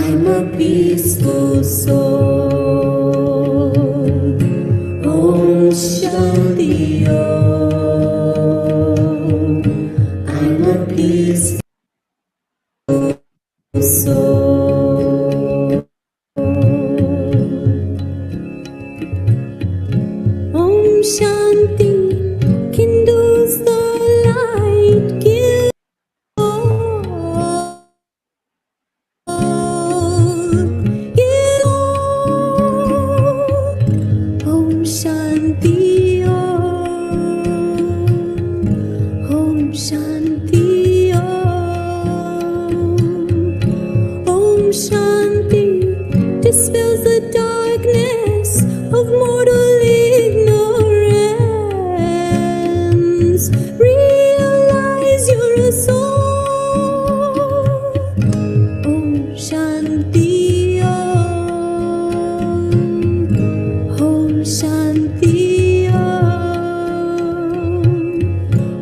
I'm a peaceful soul. Om Shanti Om. I'm a peaceful soul. Om Shanti kindles the light. Give Om Shanti Om. Om Shanti Om. Om Shanti dispels the darkness of mortal ignorance. Realize you're a soul. Om Shanti Om. Om Shanti Om.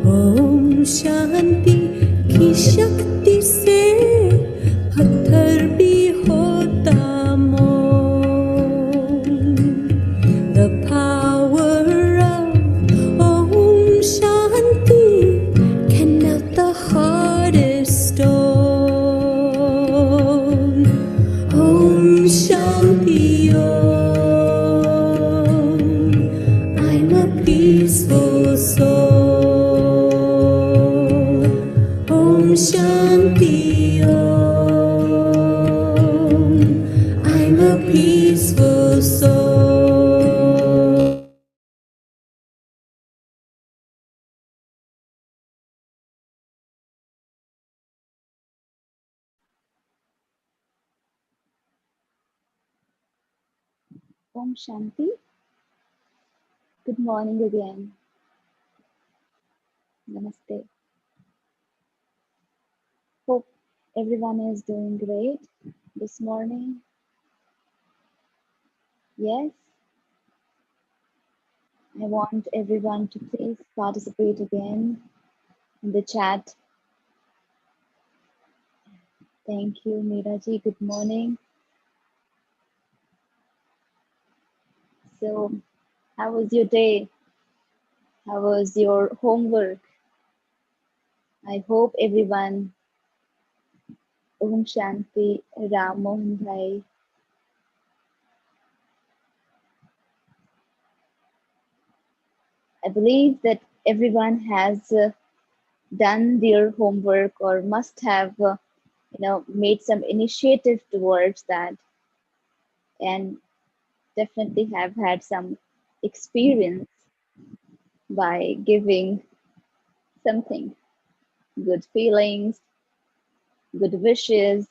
Om Shanti की शक्ति से पत्थर भी होता मोम. The power of Om Shanti can melt the hardest stone. Om Shanti Om. I'm a peaceful soul. Om Shanti Om. I'm a peaceful soul. Om Shanti. Good morning again. Namaste. Hope everyone is doing great this morning. Yes, I want everyone to please participate again in the chat. Thank you, Meeraji. Good morning. So, how was your day? How was your homework? I hope everyone, Om Shanti, Ram Mohan Bhai. I believe that everyone has done their homework or must have, made some initiative towards that, and definitely have had some experience by giving something, good feelings, good wishes,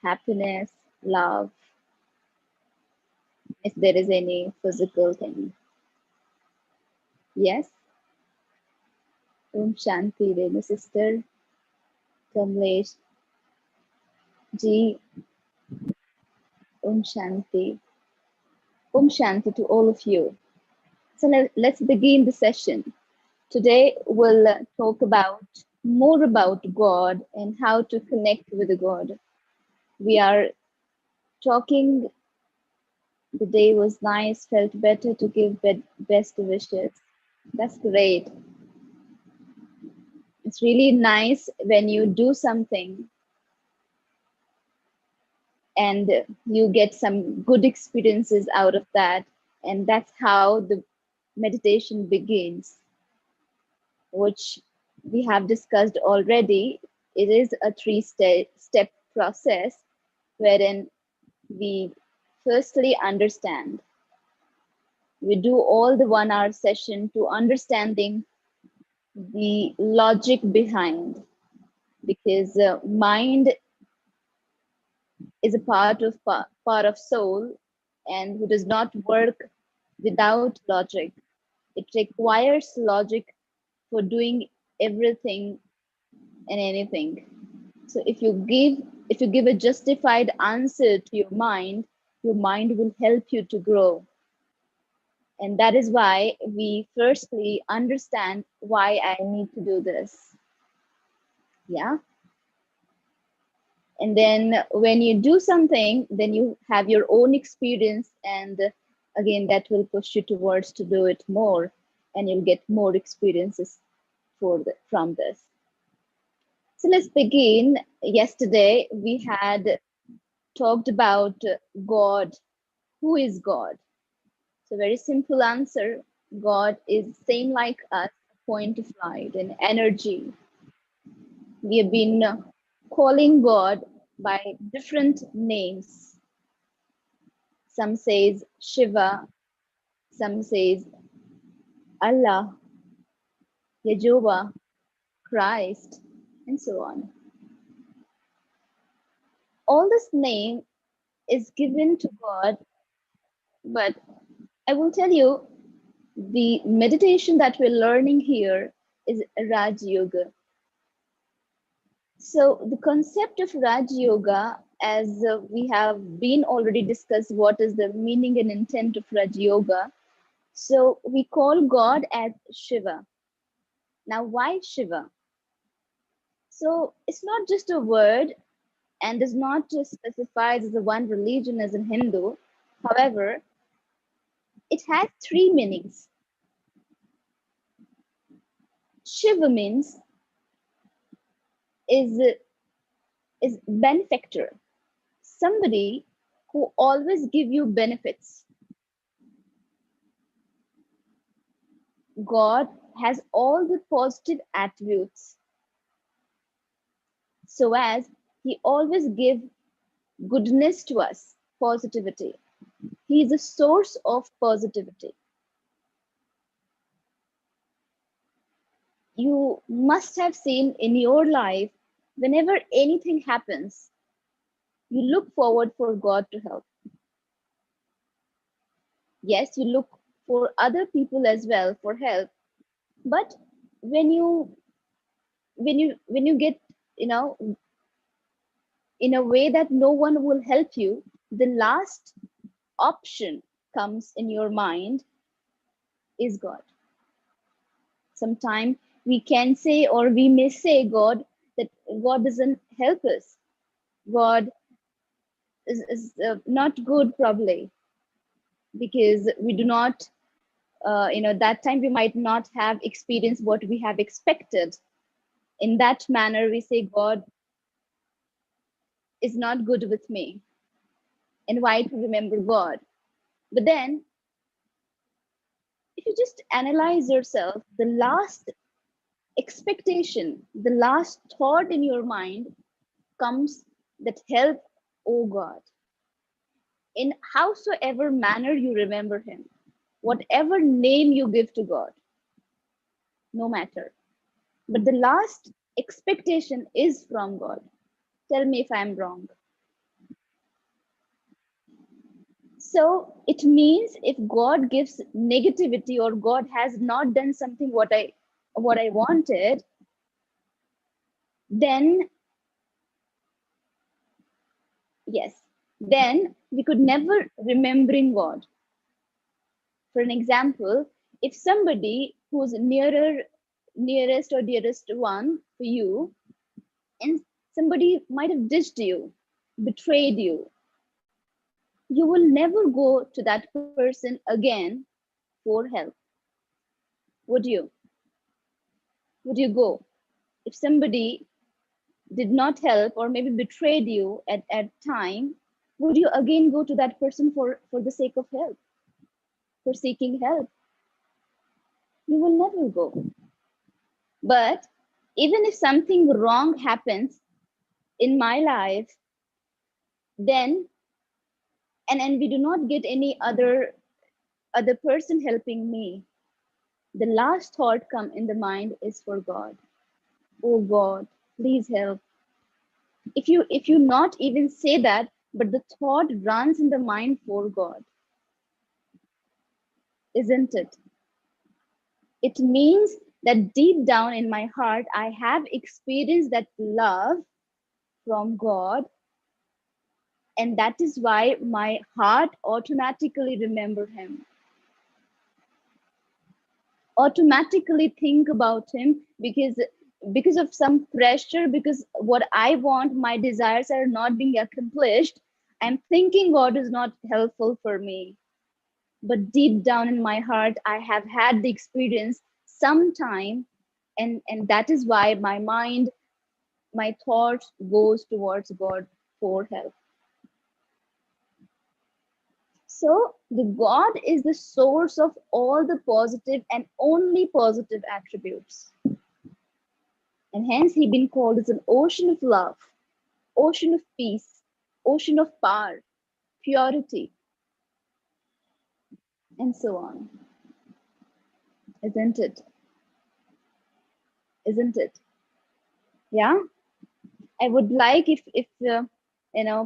happiness, love, if there is any physical thing. Yes. Om Shanti, Renu sister, Kamlesh ji, Om Shanti. Om Shanti to all of you. So let's begin the session. Today we'll talk about more about God and how to connect with God. We are talking, the day was nice, felt better to give best wishes. That's great. It's really nice when you do something and you get some good experiences out of that. And that's how the meditation begins, which we have discussed already. It is a three-step process wherein we firstly understand. We do all the 1 hour session to understanding the logic behind, because mind is a part of soul, and who does not work without logic. It requires logic for doing everything and anything. So if you give a justified answer to your mind will help you to grow. And that is why we firstly understand why I need to do this. Yeah. And then when you do something, then you have your own experience, and again that will push you towards to do it more, and you'll get more experiences from this. So let's begin. Yesterday we had talked about God. Who is God? So very simple answer. God is same like us, a point of light and energy. We have been calling God by different names. Some says Shiva, some says Allah, Yehovah, Christ, and so on. All this name is given to God, but I will tell you the meditation that we're learning here is Rajyoga. So the concept of Rajyoga, as we have been already discussed, what is the meaning and intent of Rajyoga. So we call God as Shiva. Now, why Shiva? So it's not just a word and is not just specified as a one religion as in Hindu. However, it has three meanings. Shiva means is is benefactor, somebody who always give you benefits. God has all the positive attributes, so as he always give goodness to us, positivity. He is a source of positivity. You must have seen in your life, whenever anything happens, you look forward for God to help. Yes, you look for other people as well for help, but when you when you get, you know, in a way that no one will help you, the last option comes in your mind is God. Sometimes we can say, or we may say, God, that God doesn't help us. God is not good, probably, because we do not, that time we might not have experienced what we have expected. In that manner, we say, God is not good with me. And why to remember God? But then, if you just analyze yourself, the last expectation, the last thought in your mind comes that help, oh God, in howsoever manner you remember him, whatever name you give to God, no matter. But the last expectation is from God. Tell me if I'm wrong. So it means if God gives negativity or God has not done something what I wanted, then yes, then we could never remembering God. For an example, if somebody who's nearest or dearest one for you, and somebody might have ditched you, betrayed you will never go to that person again for help. Would you? Would you go? If somebody did not help or maybe betrayed you at time, would you again go to that person for the sake of help, for seeking help? You will never go. But even if something wrong happens in my life, then and we do not get any other person helping me, the last thought come in the mind is for God. Oh God, please help. If you not even say that, but the thought runs in the mind for God, isn't it? It means that deep down in my heart I have experienced that love from God, and that is why my heart automatically remember him, automatically think about him, because because of some pressure, because what I want, my desires are not being accomplished, I'm thinking God is not helpful for me. But deep down in my heart, I have had the experience sometime, and that is why my mind, my thoughts goes towards God for help. So the God is the source of all the positive and only positive attributes. And hence he been called as an ocean of love, ocean of peace, ocean of power, purity, and so on. Isn't it? Isn't it? Yeah. I would like if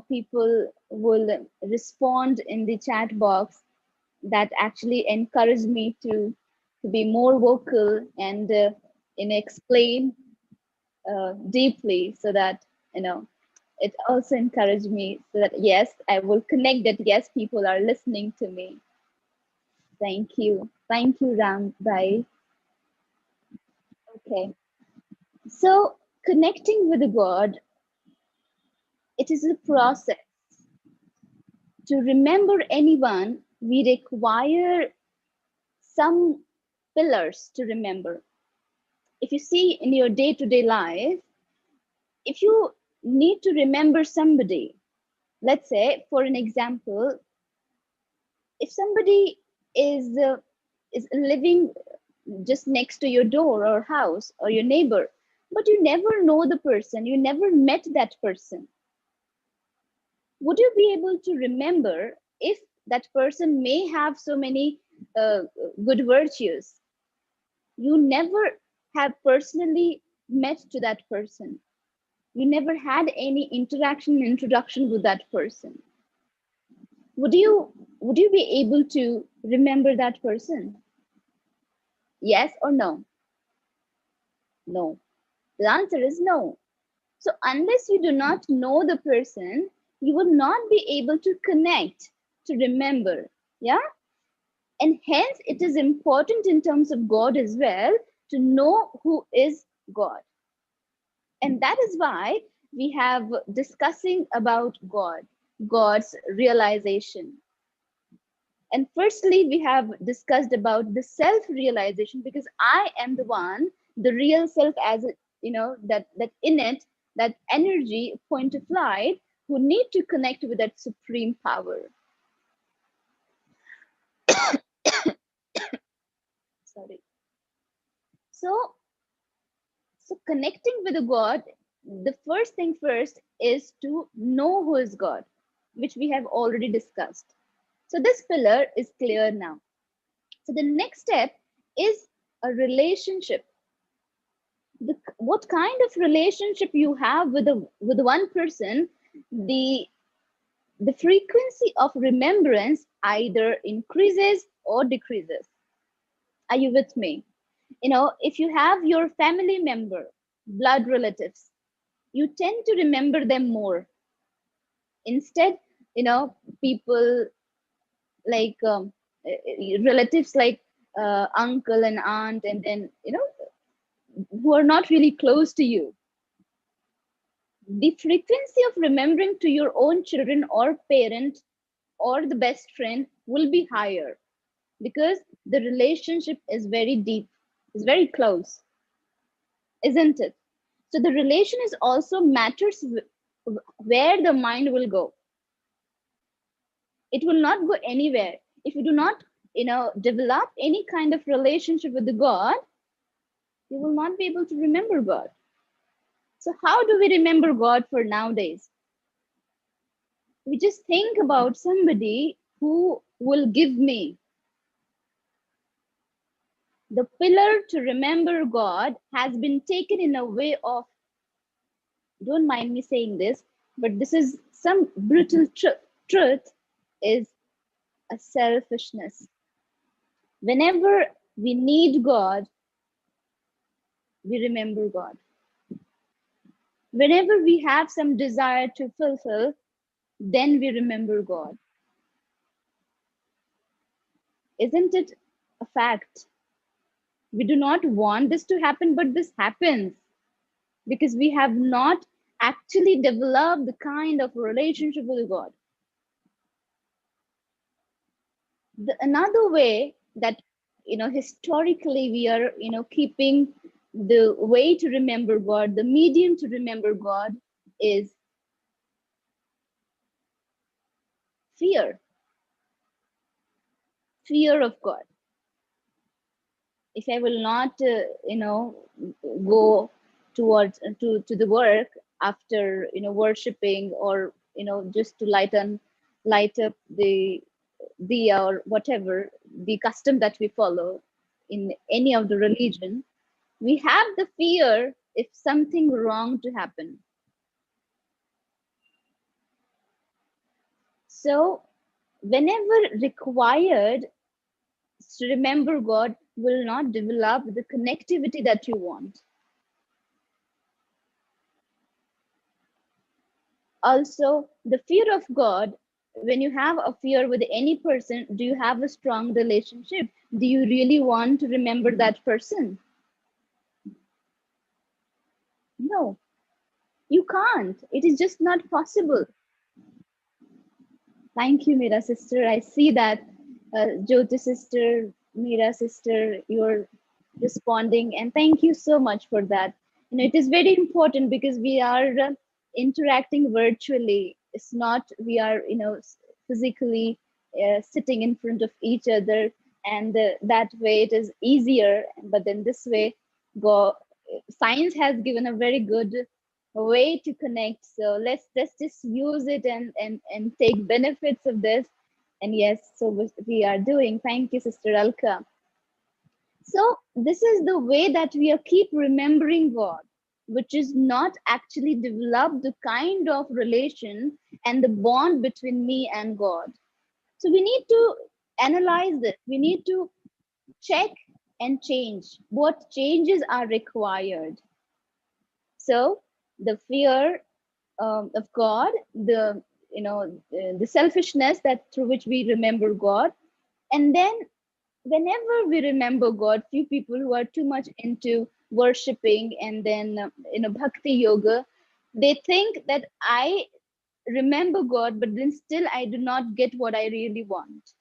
people will respond in the chat box, that actually encourage me to be more vocal and explain deeply, so that it also encouraged me, so that yes, I will connect that yes, people are listening to me. Thank you, Ram Bhai. Okay, so connecting with God, it is a process. To remember anyone, we require some pillars to remember. If you see in your day-to-day life, if you need to remember somebody, let's say for an example, if somebody is living just next to your door or house or your neighbor, but you never know the person, you never met that person, would you be able to remember if that person may have so many uh, good virtues? You never have personally met to that person, you never had any introduction with that person. Would you be able to remember that person? Yes or no? No. The answer is no. So unless you do not know the person, you will not be able to connect, to remember. Yeah. And hence it is important in terms of God as well, to know who is God. And that is why we have discussing about God, God's realization. And firstly, we have discussed about the self realization, because I am the one, the real self, as that innate, that energy point of light, who need to connect with that supreme power. Sorry. So, connecting with the God, the first thing first is to know who is God, which we have already discussed. So this pillar is clear now. So the next step is a relationship. What kind of relationship you have with one person, the the frequency of remembrance either increases or decreases. Are you with me? If you have your family member, blood relatives, you tend to remember them more. Instead, people like relatives like uncle and aunt, and then who are not really close to you, the frequency of remembering to your own children or parent or the best friend will be higher, because the relationship is very deep, is very close, isn't it? So the relation is also matters where the mind will go. It will not go anywhere if you do not develop any kind of relationship with the God. You will not be able to remember God. So how do we remember God for nowadays? We just think about somebody who will give me. The pillar to remember God has been taken in a way of, don't mind me saying this, but this is some brutal truth, is a selfishness. Whenever we need God, we remember God. Whenever we have some desire to fulfill, then we remember God. Isn't it a fact? We do not want this to happen, but this happens. because we have not actually developed the kind of relationship with God. Another way that, historically we are, keeping the way to remember God, the medium to remember God, is fear. Fear of God. If I will not, go towards to the work after, worshiping, or, just to light up the diya or whatever the custom that we follow in any of the religion, we have the fear if something wrong to happen. So whenever required to remember God, will not develop the connectivity that you want. Also, the fear of God, when you have a fear with any person, do you have a strong relationship? Do you really want to remember that person? No, you can't. It is just not possible. Thank you, Mira sister. I see that, Jyoti sister, Mira sister, you're responding, and thank you so much for that. It is very important because we are interacting virtually. It's not we are, physically sitting in front of each other, and that way it is easier. But then this way, go science has given a very good way to connect, so let's just use it and take benefits of this. And yes, so we are doing. Thank you, sister Alka. So this is the way that we are keep remembering God, which is not actually develop the kind of relation and the bond between me and God. So we need to analyze this, we need to check and change what changes are required. So the fear of God, the selfishness that through which we remember God, and then whenever we remember God, few people who are too much into worshiping and then bhakti yoga, they think that I remember God, but then still I do not get what I really want,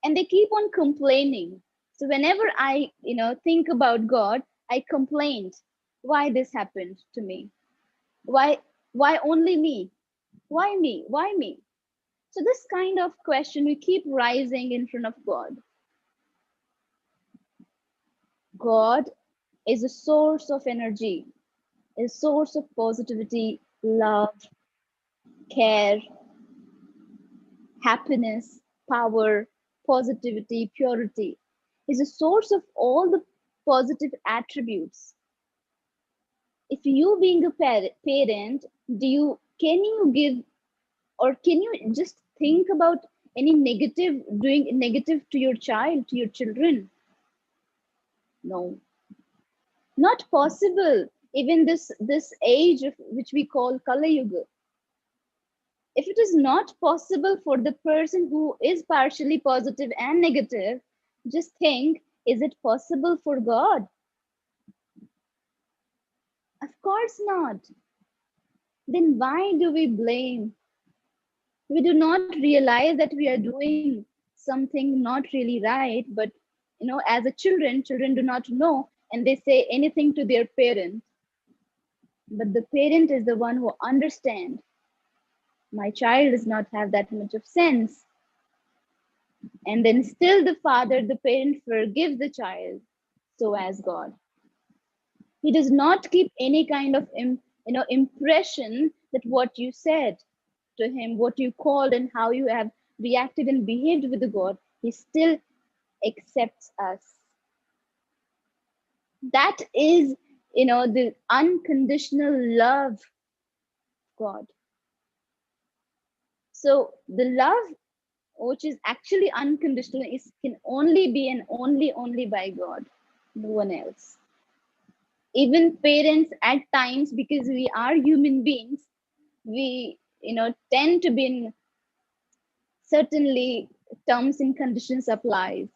and they keep on complaining. So whenever I think about God, I complained, why this happened to me, why why only me, why me, why me. So this kind of question we keep rising in front of God. God is a source of energy, a source of positivity, love, care, happiness, power, positivity, purity. Is a source of all the positive attributes. If you being a parent, do you can you give, or can you just think about any negative, doing negative to your child, to your children? No, not possible. Even this age of which we call Kala Yuga, if it is not possible for the person who is partially positive and negative, just think, is it possible for God? Of course not. Then why do we blame? We do not realize that we are doing something not really right, but as a children do not know, and they say anything to their parent. But the parent is the one who understands. My child does not have that much of sense, and then still the father, the parent, forgives the child. So as God, he does not keep any kind of impression that what you said to him, what you called, and how you have reacted and behaved with the God, he still accepts us. That is, the unconditional love of God. So the love which is actually unconditional is can only be and only by God, no one else. Even parents at times, because we are human beings, we tend to be in certainly terms and conditions applies.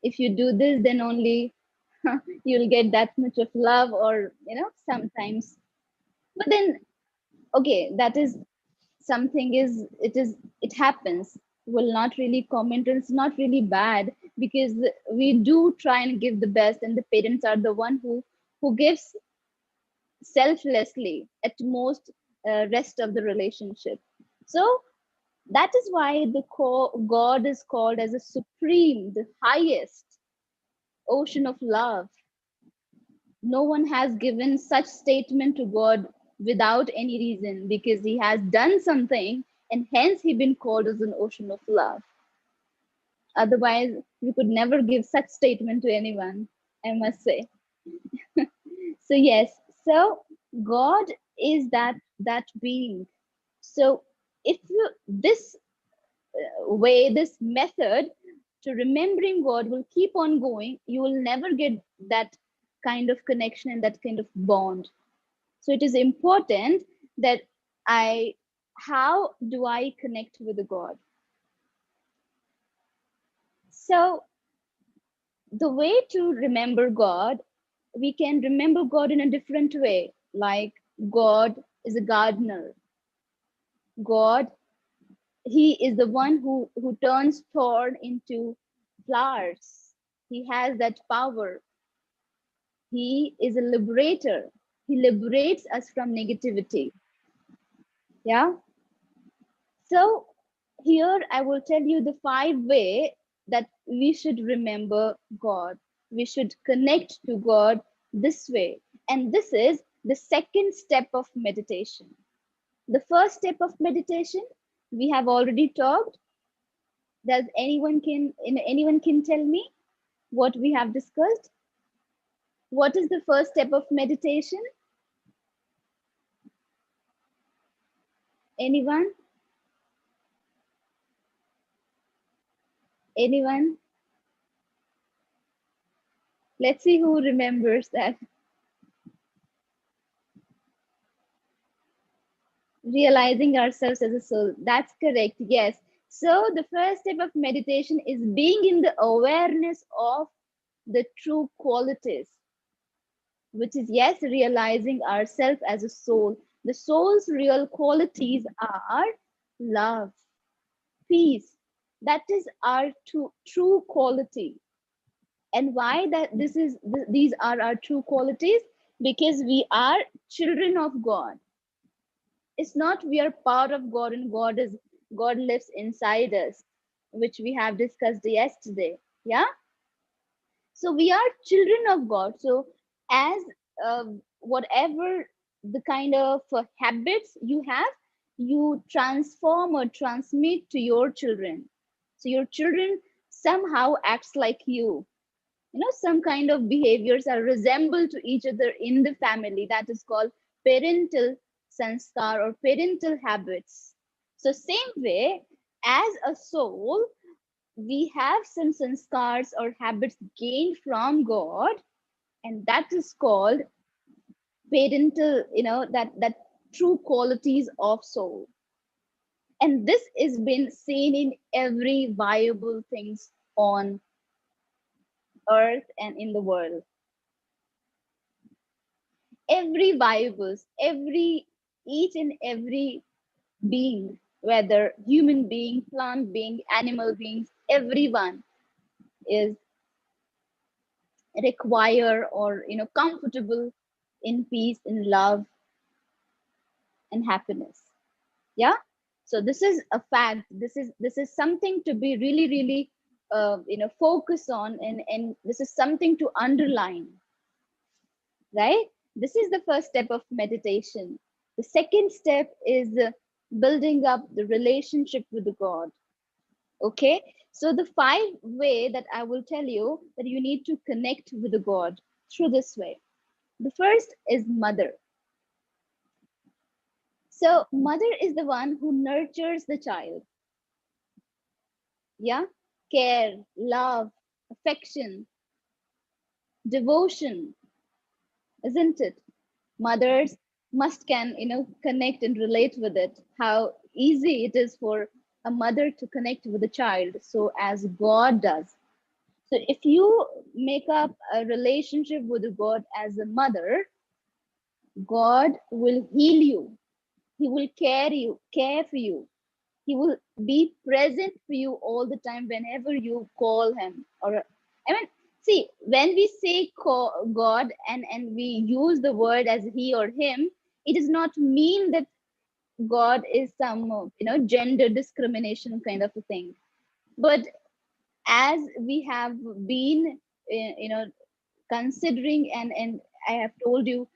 If you do this, then only you'll get that much of love, or sometimes. But then, okay, that is something, it happens. Will not really comment, and it's not really bad, because we do try and give the best, and the parents are the one who gives selflessly at most rest of the relationship. So that is why God is called as a supreme, the highest ocean of love. No one has given such statement to God without any reason, because he has done something, and hence he been called as an ocean of love. Otherwise, we could never give such statement to anyone, I must say. So yes, so God is that being. So if you this way, this method to remembering God will keep on going, you will never get that kind of connection and that kind of bond. So it is important that I how do I connect with the God? So the way to remember God, we can remember God in a different way. Like, God is a gardener. God, he is the one who turns thorn into flowers. He has that power. He is a liberator. He liberates us from negativity. Yeah. So here I will tell you the 5 way that we should remember God. We should connect to God this way. And this is the second step of meditation. The first step of meditation, we have already talked. Does anyone can tell me what we have discussed? What is the first step of meditation? Anyone? Anyone? Let's see who remembers that. Realizing ourselves as a soul. That's correct. Yes. So the first step of meditation is being in the awareness of the true qualities, which is, yes, realizing ourselves as a soul. The soul's real qualities are love, peace. That is our true quality. And why that these are our true qualities? Because we are children of God. It's not we are part of God and God lives inside us, which we have discussed yesterday. Yeah. So we are children of God. So as whatever the kind of habits you have, you transform or transmit to your children. So your children somehow acts like some kind of behaviors are resemble to each other in the family. That is called parental sanskar or parental habits. So same way, as a soul, we have some sanskars or habits gained from God, and that is called parental, that true qualities of soul. And this is been seen in every viable things on earth and in the world. Every viable, each and every being, whether human being, plant being, animal beings, everyone is require or comfortable in peace, in love, and happiness. Yeah. So this is a fact. This is something to be really really focus on, and this is something to underline, right? This is the first step of meditation. The second step is building up the relationship with the God. Okay. So the 5 way that I will tell you that you need to connect with the God through this way. The first is mother. So mother is the one who nurtures the child. Yeah. Care, love, affection, devotion, isn't it? Mothers must can connect and relate with it, how easy it is for a mother to connect with a child, so as God does. So if you make up a relationship with God as a mother, God will heal you. He will care for you. He will be present for you all the time whenever you call him. Or I mean, see, when we say God and we use the word as he or him, it does not mean that God is some gender discrimination kind of a thing. But as we have been considering, and I have told you,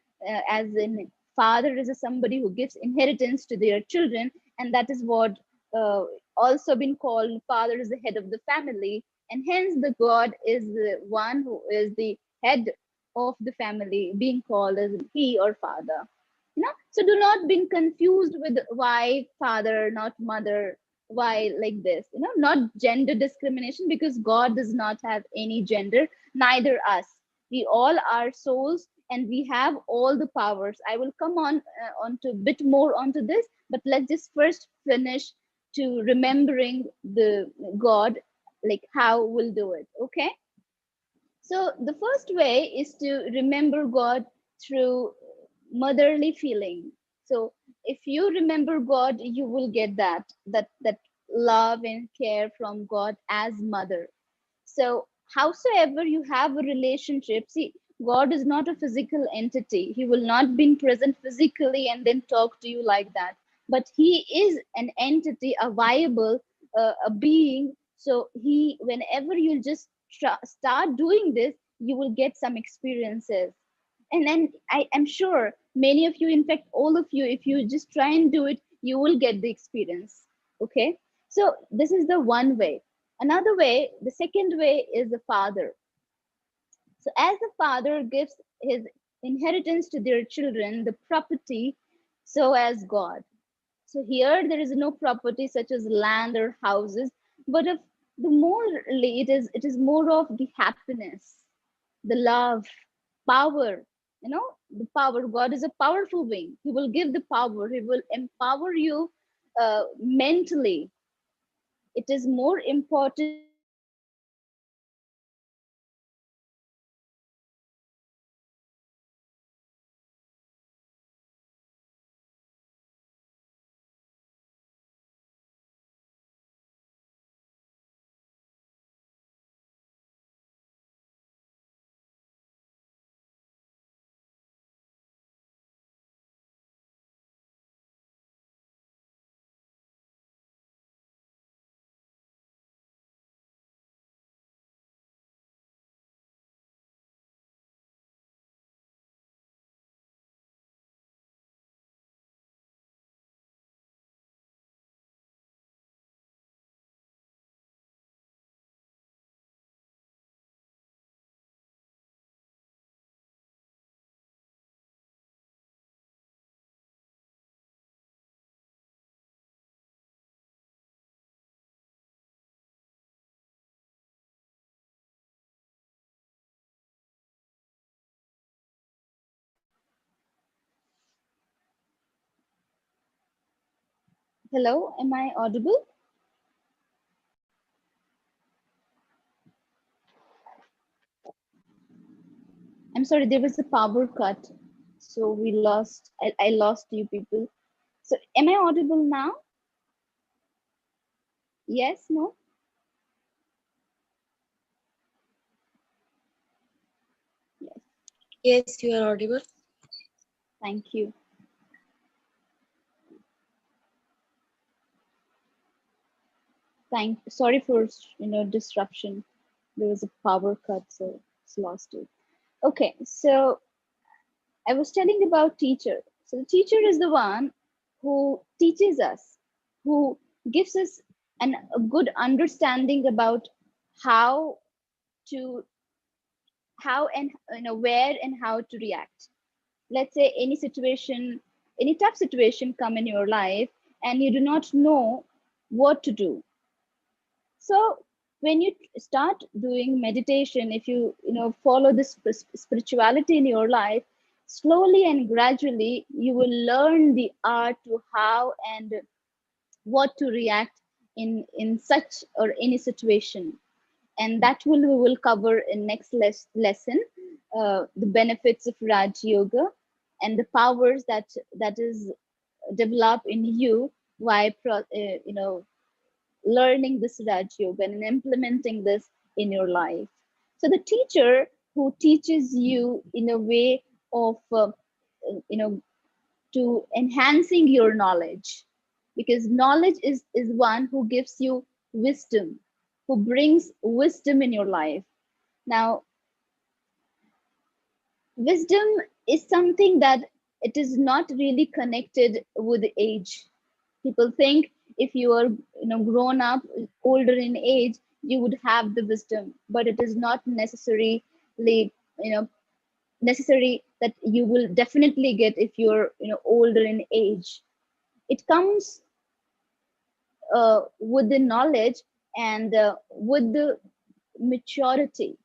as in father is a somebody who gives inheritance to their children, and that is what uh, also been called father is the head of the family, and hence the God is the one who is the head of the family, being called as he or father. So do not be confused with why father not mother, why like this, not gender discrimination, because God does not have any gender, neither us. We all are souls and we have all the powers. I will come on to bit more onto this, but let's just first finish to remembering the God, like how we'll do it. Okay, so the first way is to remember God through motherly feeling. So if you remember God, you will get that love and care from God as mother. So, howsoever you have a relationship, see, God is not a physical entity. He will not be present physically and then talk to you like that. But He is an entity, a viable, a being. So, He, whenever you just start doing this, you will get some experiences. And then I am sure many of you, in fact, all of you, if you just try and do it, you will get the experience. Okay. So, this is the one way. Another way, the second way is the father. So, as the father gives his inheritance to their children, the property, so as God. So, here there is no property such as land or houses, but of the morally, it is more of the happiness, the love, power. The power. God is a powerful being. He will give the power, He will empower you mentally. It is more important to have the power than the land or the houses. Hello, am I audible? I'm sorry, there was a power cut, so we lost. I lost you people. So, am I audible now? Yes, no? Yes. Yes, you are audible. Thank you. Sorry for disruption. There was a power cut, so it's lost it. Okay, so I was telling about teacher. So the teacher is the one who teaches us, who gives us a good understanding about how to how and where and how to react. Let's say any situation, any tough situation come in your life, and you do not know what to do. So when you start doing meditation, if you follow this spirituality in your life, slowly and gradually you will learn the art to how and what to react in such or any situation. and that we will cover in next lesson, the benefits of Raj Yoga and the powers that is developed in you while learning this Raj Yoga and implementing this in your life. So the teacher who teaches you in a way of you know to enhancing your knowledge, because knowledge is one who gives you wisdom, who brings wisdom in your life. Now, wisdom is something that it is not really connected with age. People think if you are grown up, older in age, you would have the wisdom, but it is not necessarily you know necessary that you will definitely get if you're older in age. It comes with the knowledge and with the maturity.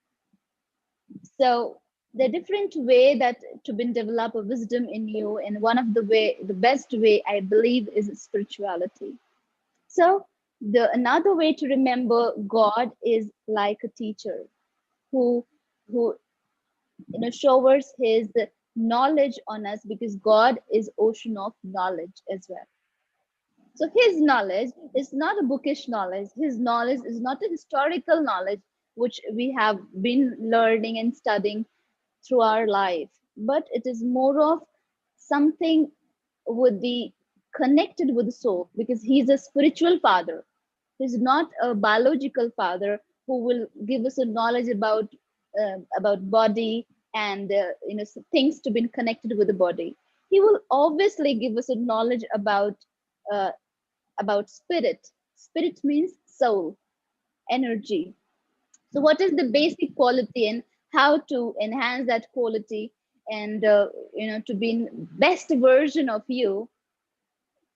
So the different way that to been develop a wisdom in you, and one of the best way I believe is spirituality. So the another way to remember God is like a teacher who who showers his knowledge on us, because God is ocean of knowledge as well. So his knowledge is not a bookish knowledge. His knowledge is not a historical knowledge which we have been learning and studying through our life, but it is more of something would be connected with the soul, because he's a spiritual father. He's not a biological father who will give us a knowledge about body and things to be connected with the body. He will obviously give us a knowledge uh, about spirit. Spirit means soul, energy. So, what is the basic quality and how to enhance that quality and to be best version of you?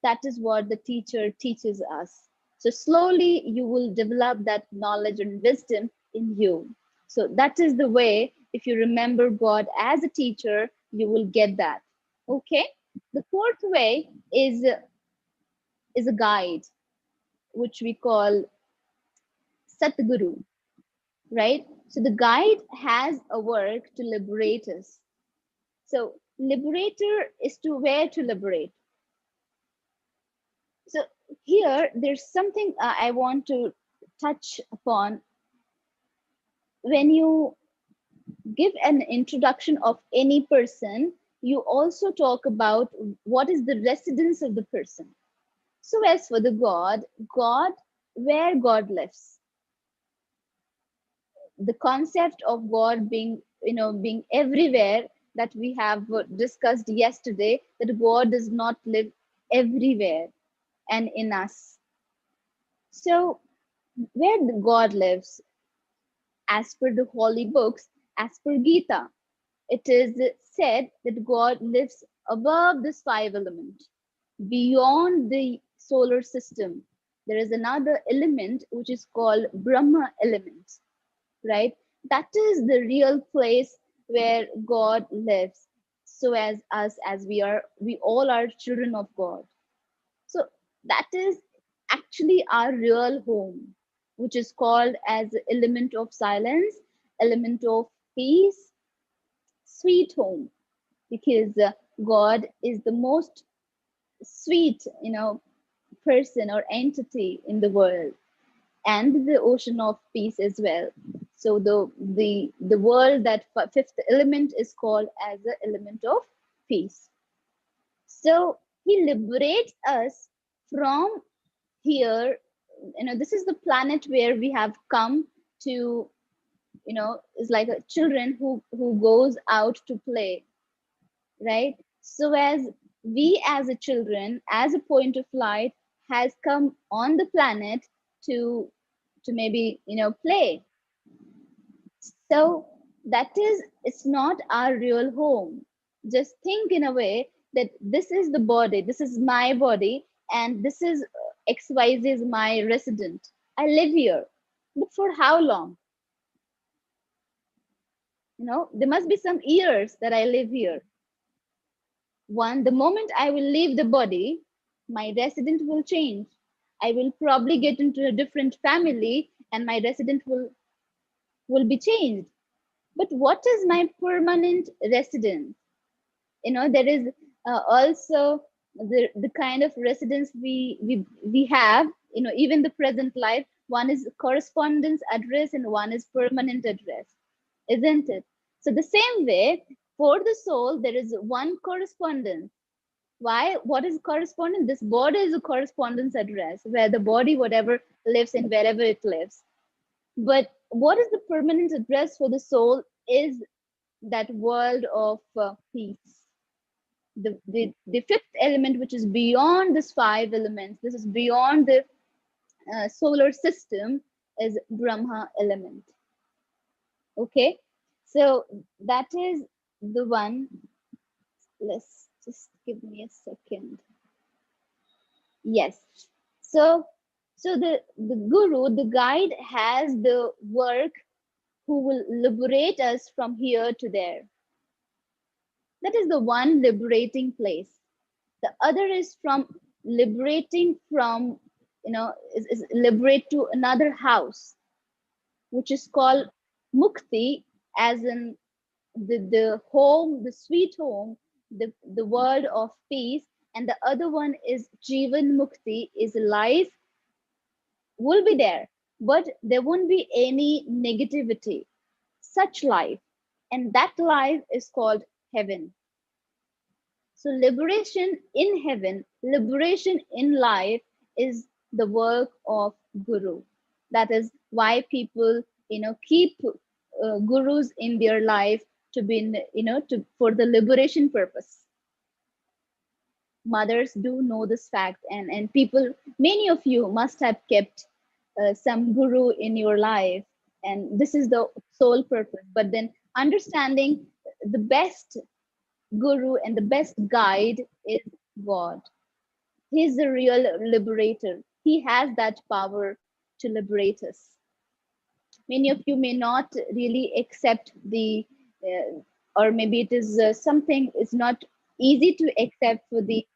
That is what the teacher teaches us. So slowly you will develop that knowledge and wisdom in you. So that is the way. If you remember God as a teacher, you will get that. Okay. The fourth way is a guide, which we call Satguru, right? So the guide has a work to liberate us. So liberator is to where to liberate. So here there's something I want to touch upon. When you give an introduction of any person, you also talk about what is the residence of the person. So as for the God, where God lives, the concept of God being, being everywhere, that we have discussed yesterday, that God does not live everywhere and in us. So where the God lives, as per the holy books, as per Gita, it is said that God lives above this five element, beyond the solar system. There is another element which is called Brahma element, right? That is the real place where God lives. So as us, as we all are children of God. So that is actually our real home, which is called as element of silence, element of peace, sweet home, because God is the most sweet, person or entity in the world, and the ocean of peace as well. So the world, that fifth element is called as the element of peace. So he liberates us from here. This is the planet where we have come to. Is like a children who goes out to play, right? So as we as a children, as a point of light, has come on the planet to maybe play. So that is, it's not our real home. Just think in a way that this is the body, this is my body, and this is XYZ is my resident. I live here, but for how long? There must be some years that I live here. One, the moment I will leave the body, my resident will change. I will probably get into a different family, and my resident will will be changed. But what is my permanent residence? There is also the kind of residence we have, even the present life. One is correspondence address and one is permanent address, isn't it? So the same way, for the soul there is one correspondence. Why? What is correspondence? This body is a correspondence address where the body, whatever, lives in wherever it lives. But what is the permanent address for the soul is that world of peace. The fifth element, which is beyond these five elements, this is beyond the solar system, is Brahma element. Okay, so that is the one. Let's just give me a second. Yes. So the guru, the guide, has the work who will liberate us from here to there. That is the one liberating place. The other is from liberating from, is liberate to another house, which is called mukti, as in the home, the sweet home, the world of peace. And the other one is jivan mukti, is life will be there, but there won't be any negativity, such life. And that life is called heaven. So liberation in heaven, liberation in life is the work of guru. That is why people, keep gurus in their life to be, to for the liberation purpose. Mothers do know this fact, and people, many of you must have kept some guru in your life, and this is the sole purpose. But then understanding the best guru and the best guide is God. He's the real liberator. He has that power to liberate us. Many of you may not really accept the, or maybe it is something is not easy to accept for the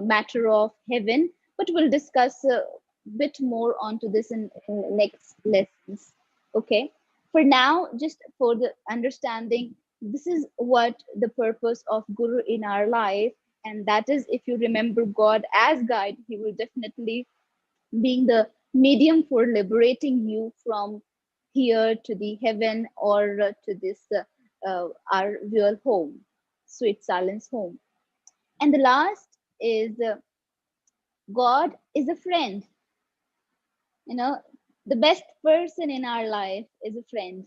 matter of heaven, but we'll discuss a bit more onto this in next lessons. Okay. For now, just for the understanding, this is what the purpose of guru in our life. And that is, if you remember God as guide, he will definitely being the medium for liberating you from here to the heaven, or to this our real home, sweet silence home. And the last is God is a friend. The best person in our life is a friend,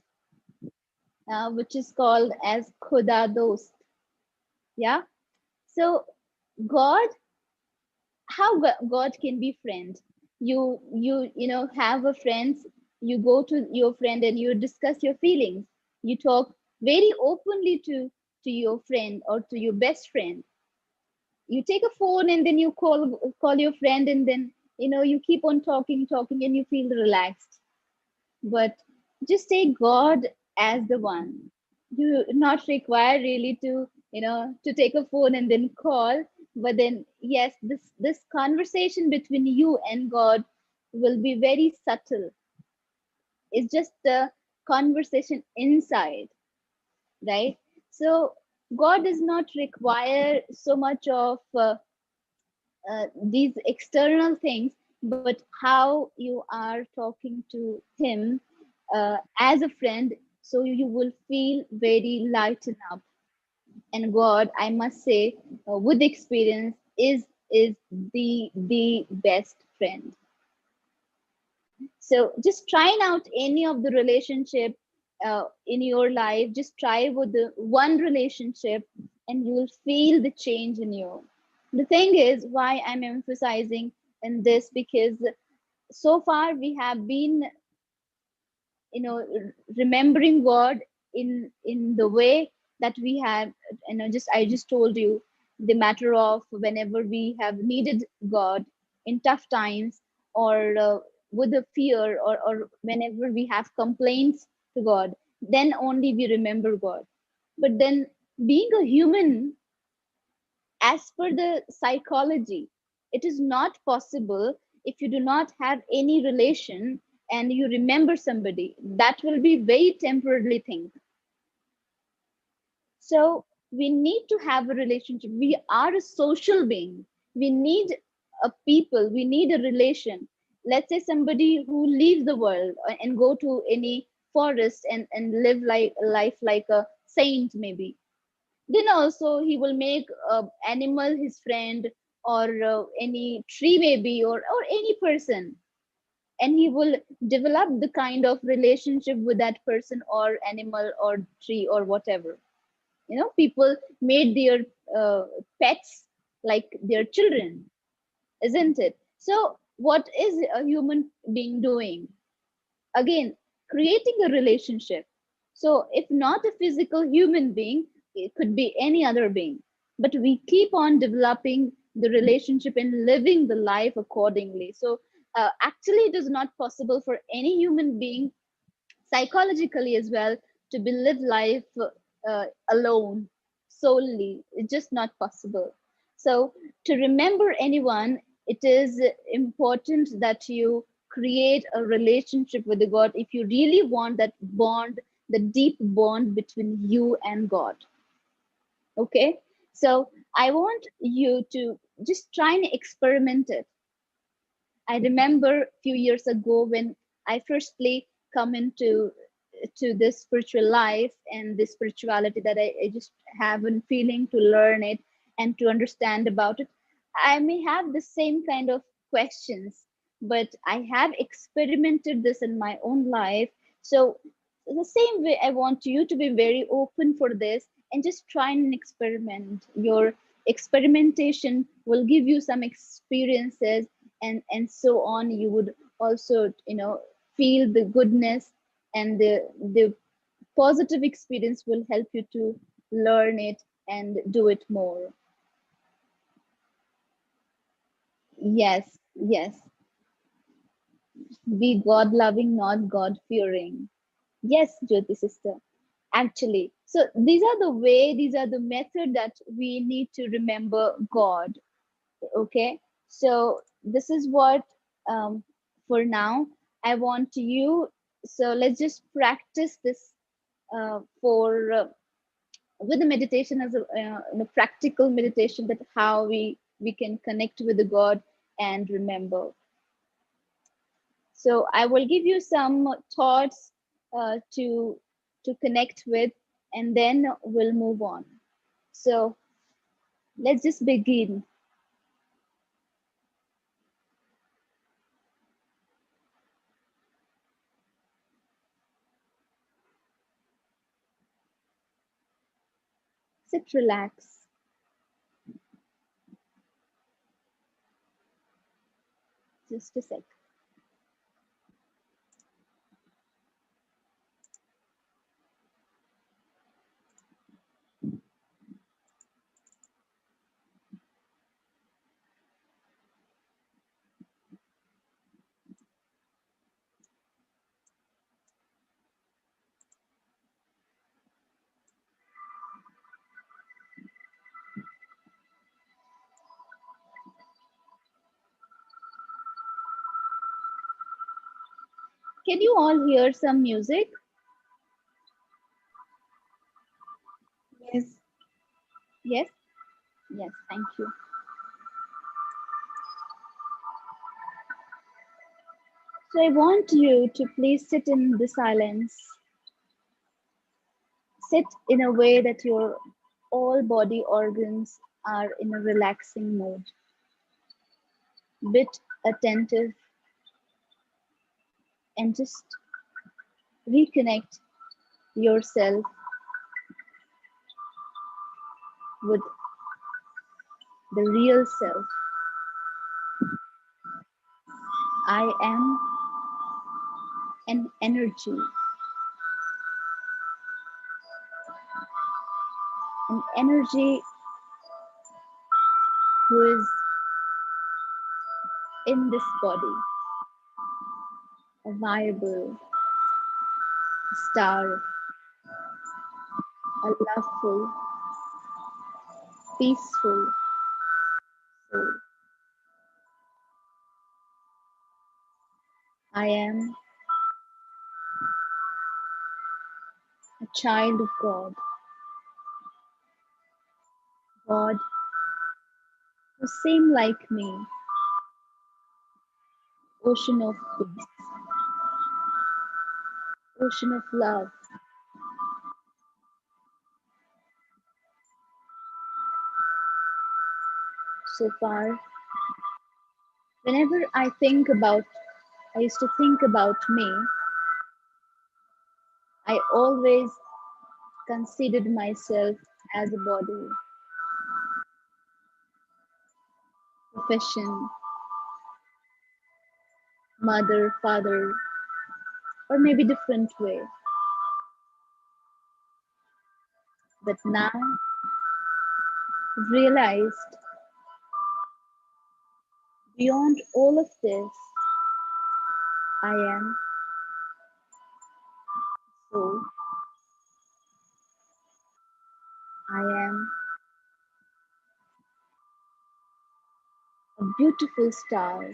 which is called as khuda dost. Yeah. So God, how God can be friend? You have a friend. You go to your friend and you discuss your feelings. You talk very openly to your friend or to your best friend. You take a phone and then you call your friend, and then you keep on talking and you feel relaxed. But just take God as the one. You not require really to take a phone and then call. But then yes, this conversation between you and God will be very subtle. It's just a conversation inside, right? So God does not require so much of these external things, but how you are talking to him as a friend, so you will feel very lightened up. And God, I must say, with experience, is the best friend. So just trying out any of the relationship in your life, just try with the one relationship, and you will feel the change in you. The thing is, why I'm emphasizing in this, because so far we have been remembering God in the way that we have, just I just told you the matter of whenever we have needed God in tough times, or with a fear, or whenever we have complaints to God, then only we remember God. But then, being a human, as per the psychology, it is not possible if you do not have any relation and you remember somebody, that will be very temporarily thing. So we need to have a relationship. We are a social being. We need a people. We need a relation. Let's say somebody who leaves the world and go to any forest and live like life like a saint maybe. Then also he will make animal his friend, or any tree maybe, or any person, and he will develop the kind of relationship with that person or animal or tree or whatever. People made their pets like their children, isn't it? So what is a human being doing? Again, creating a relationship. So if not a physical human being, it could be any other being, but we keep on developing the relationship and living the life accordingly. So actually it is not possible for any human being, psychologically as well, to be live life alone solely. It's just not possible. So to remember anyone, it is important that you create a relationship with the God if you really want that bond, the deep bond between you and God. Okay, so I want you to just try and experiment it. I remember a few years ago when I firstly come into to this spiritual life and this spirituality, that I just have a feeling to learn it and to understand about it. I may have the same kind of questions, but I have experimented this in my own life. So the same way, I want you to be very open for this and just try and experiment. Your experimentation will give you some experiences, and so on. You would also feel the goodness, and the positive experience will help you to learn it and do it more. Yes, yes. Be God loving, not God fearing. Yes, Jyoti sister. Actually, so these are the method that we need to remember God. Okay, so this is what, for now I want you. So let's just practice this for with the meditation as a practical meditation, that how we can connect with the God and remember. So I will give you some thoughts to connect with, and then we'll move on. So let's just begin. Sit, relax. Just a sec. Can you all hear some music? Yes. Yes? Yes, thank you. So I want you to please sit in the silence. Sit in a way that your all body organs are in a relaxing mode. Bit attentive, and just reconnect yourself with the real self. I am an energy, an energy who is in this body, a viable star, a loveful, peaceful soul. I am a child of God, God who seemed like me, ocean of peace, ocean of love. So far, whenever I used to think about me, I always considered myself as a body, profession, mother, father, or maybe different way. But now I've realized beyond all of this, I am soul. I am a beautiful star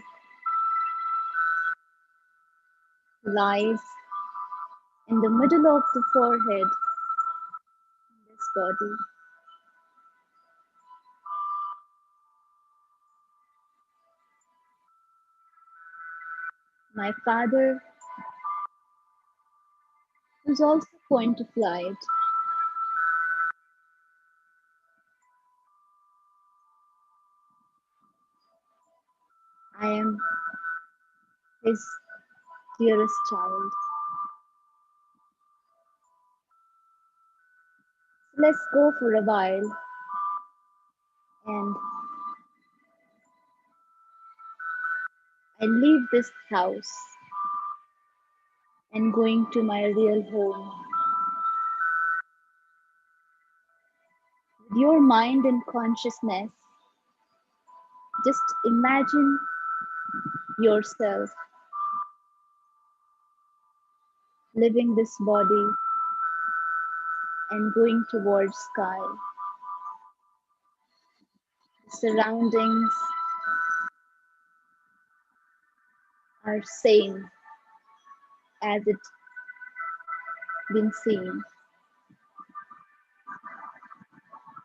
lies in the middle of the forehead, this body. My father, who's also point of light, I am his dearest child. So let's go for a while and I leave this house and going to my real home. With your mind and consciousness, just imagine yourself leaving this body and going towards sky. Surroundings are same as it been seen,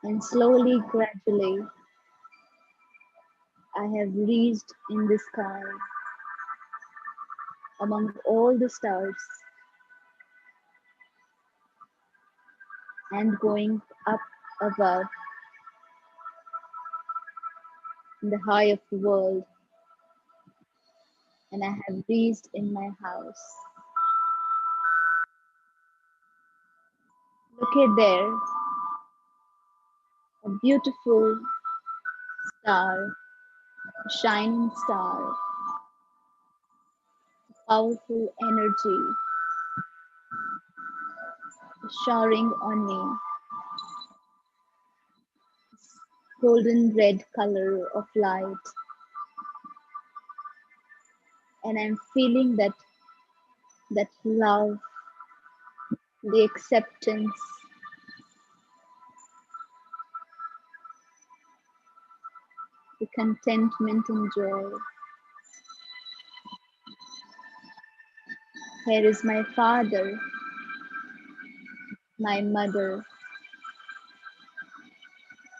and slowly, gradually, I have reached in the sky among all the stars and going up above in the high of the world, and I have reached in my house. Look at there, a beautiful star, a shining star, powerful energy showering on me, golden red color of light, and I'm feeling that love, the acceptance, the contentment and joy. Here is my father, my mother,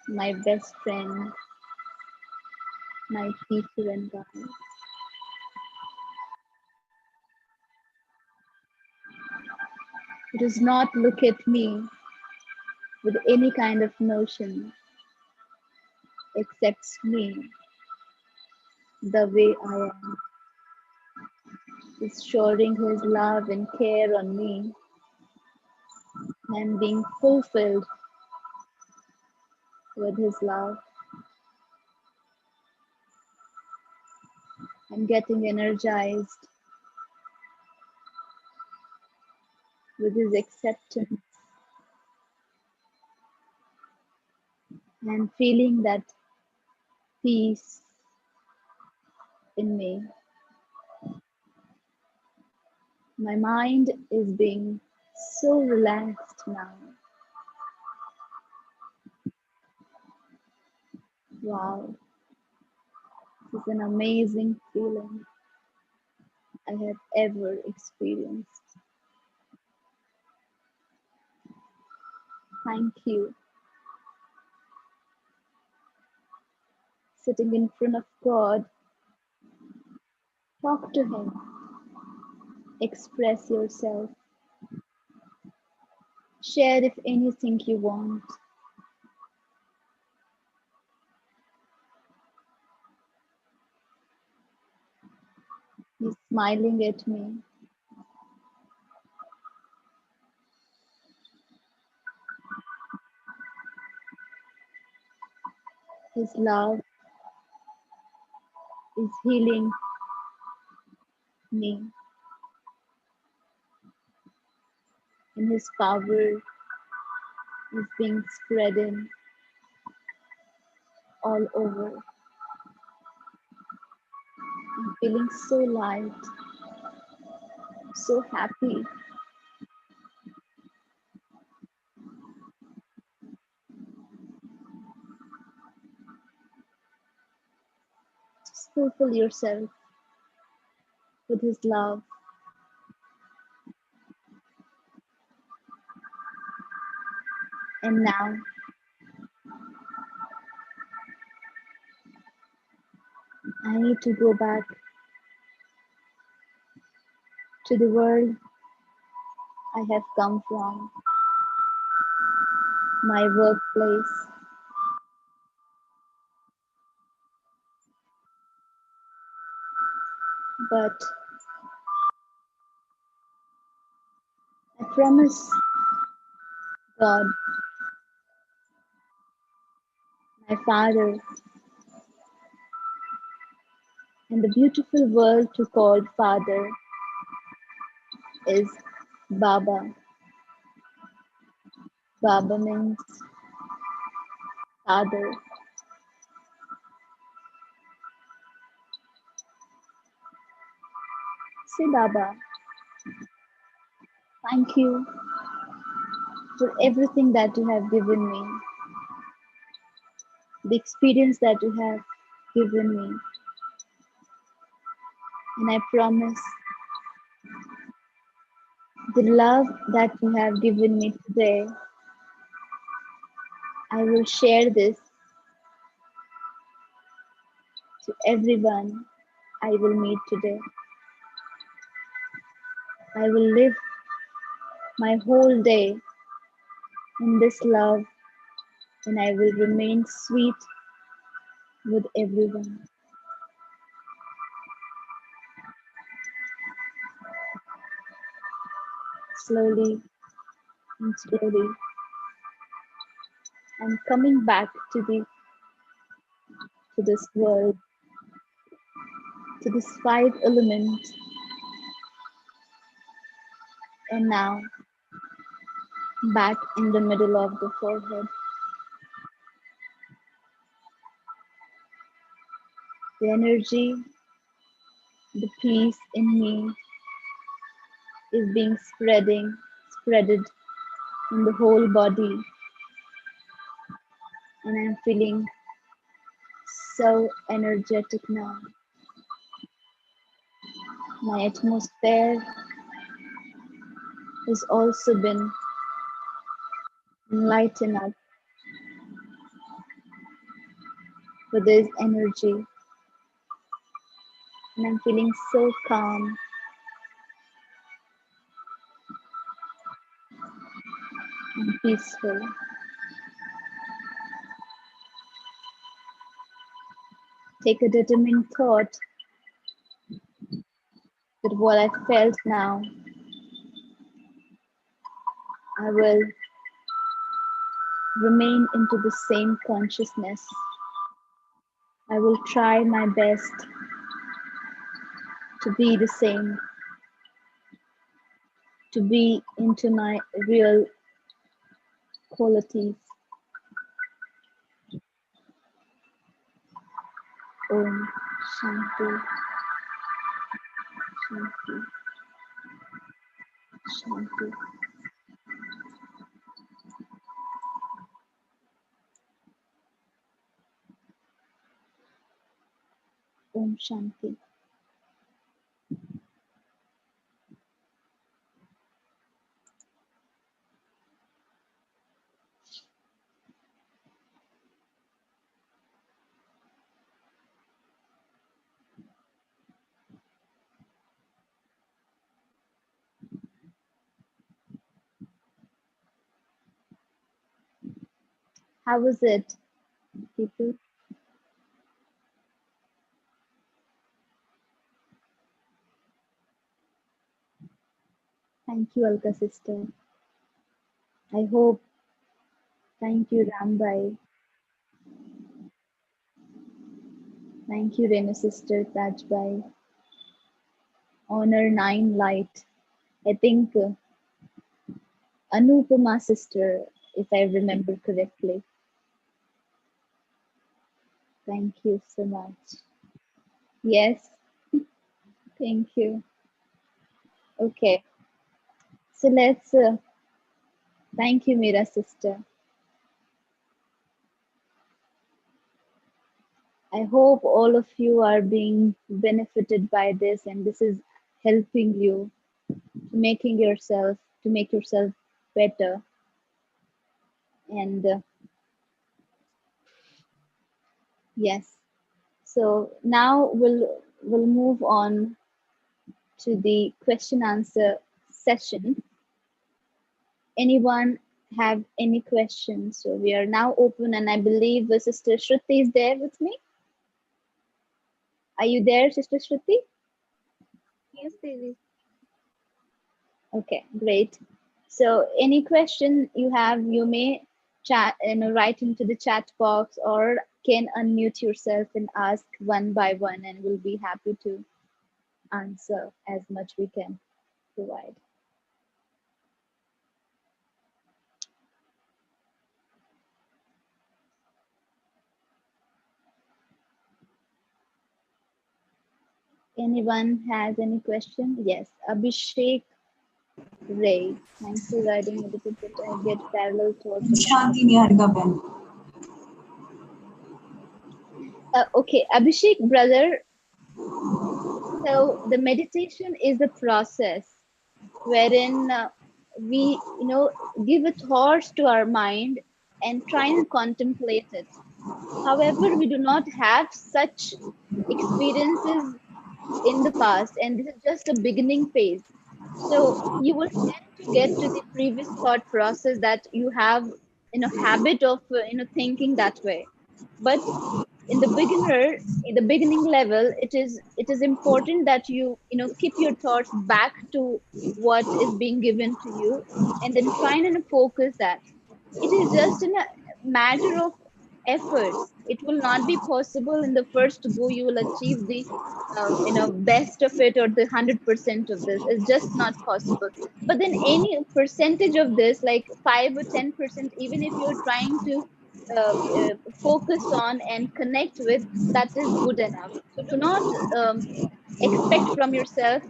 my best friend, my teacher and guide. It does not look at me with any kind of notion, accepts me the way I am. Is showering his love and care on me and being fulfilled with his love. I'm getting energized with his acceptance and feeling that peace in me. My mind is being so relaxed now. Wow, this is an amazing feeling I have ever experienced. Thank you. Sitting in front of God, talk to Him, express yourself, share if anything you want. He's smiling at me. His love is healing me, and His power is being spreading all over. I'm feeling so light, so happy, just fulfill yourself with His love. And now I need to go back to the world I have come from, my workplace. But I promise God, my Father, and the beautiful word to call Father is Baba. Baba means Father. Say, Baba, thank you for everything that you have given me, the experience that you have given me. And I promise the love that you have given me today, I will share this to everyone I will meet today. I will live my whole day in this love, and I will remain sweet with everyone. Slowly and slowly, I'm coming back to this world, to this five elements, and now back in the middle of the forehead. The energy, the peace in me is being spreaded in the whole body, and I'm feeling so energetic now. My atmosphere has also been lightened up with this energy, and I'm feeling so calm and peaceful. Take a determined thought that what I felt now, I will remain into the same consciousness. I will try my best to be the same, to be into my real qualities. Om Shanti, Shanti, Shanti. Om Shanti. How was it, people? Thank you, Alka sister. I hope. Thank you, Rambai. Thank you, Renu sister, Tajbai. Honor 9 Light. I think Anupama sister, if I remember correctly. Thank you so much. Yes, thank you. Okay, so let's. Thank you, Mira sister. I hope all of you are being benefited by this, and this is helping you to make yourself better. And yes, so now we'll move on to the question answer session. Anyone have any questions? So we are now open, and I believe the Sister Shruti is there with me. Are you there, Sister Shruti? Yes, Devi. Okay, great. So any question you have, you may chat, write into the chat box, or can unmute yourself and ask one by one, and we'll be happy to answer as much we can provide. Anyone has any question? Yes, Abhishek Ray. Thanks for writing negative, but I get parallel thoughts a lot. Shanti Niharika Ben. Okay, Abhishek, brother. So the meditation is a process wherein we, give a thought to our mind and try and contemplate it. However, we do not have such experiences in the past, and this is just a beginning phase. So you will tend to get to the previous thought process that you have, habit of, thinking that way. But in the beginning level, it is important that you keep your thoughts back to what is being given to you, and then try and focus that. It is just in a matter of efforts. It will not be possible in the first go you will achieve the best of it, or the 100% of this is just not possible. But then any percentage of this, like 5 or 10%, even if you're trying to focus on and connect with, that is good enough. So do not expect from yourself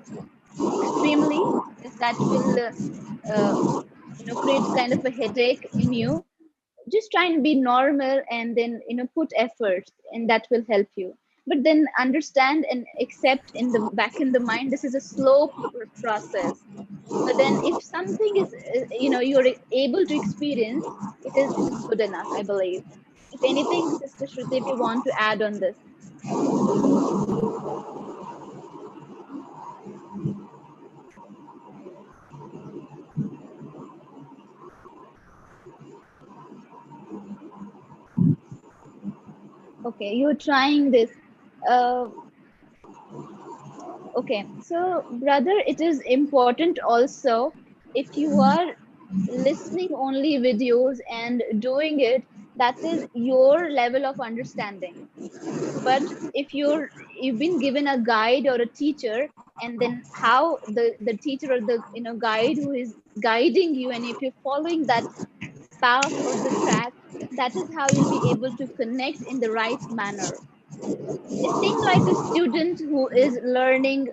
extremely, because that will create kind of a headache in you. Just try and be normal, and then put effort, and that will help you. But then understand and accept in the back in the mind, this is a slow process. But then if something is you're able to experience, it is good enough, I believe. If anything, Sister Shruti, if you want to add on this. Okay, you're trying this. uh, okay, so brother, it is important also, if you are listening only videos and doing it, that is your level of understanding. But if you've been given a guide or a teacher, and then how the teacher or the guide who is guiding you, and if you're following that path or the track, that is how you'll be able to connect in the right manner. Think like a student who is learning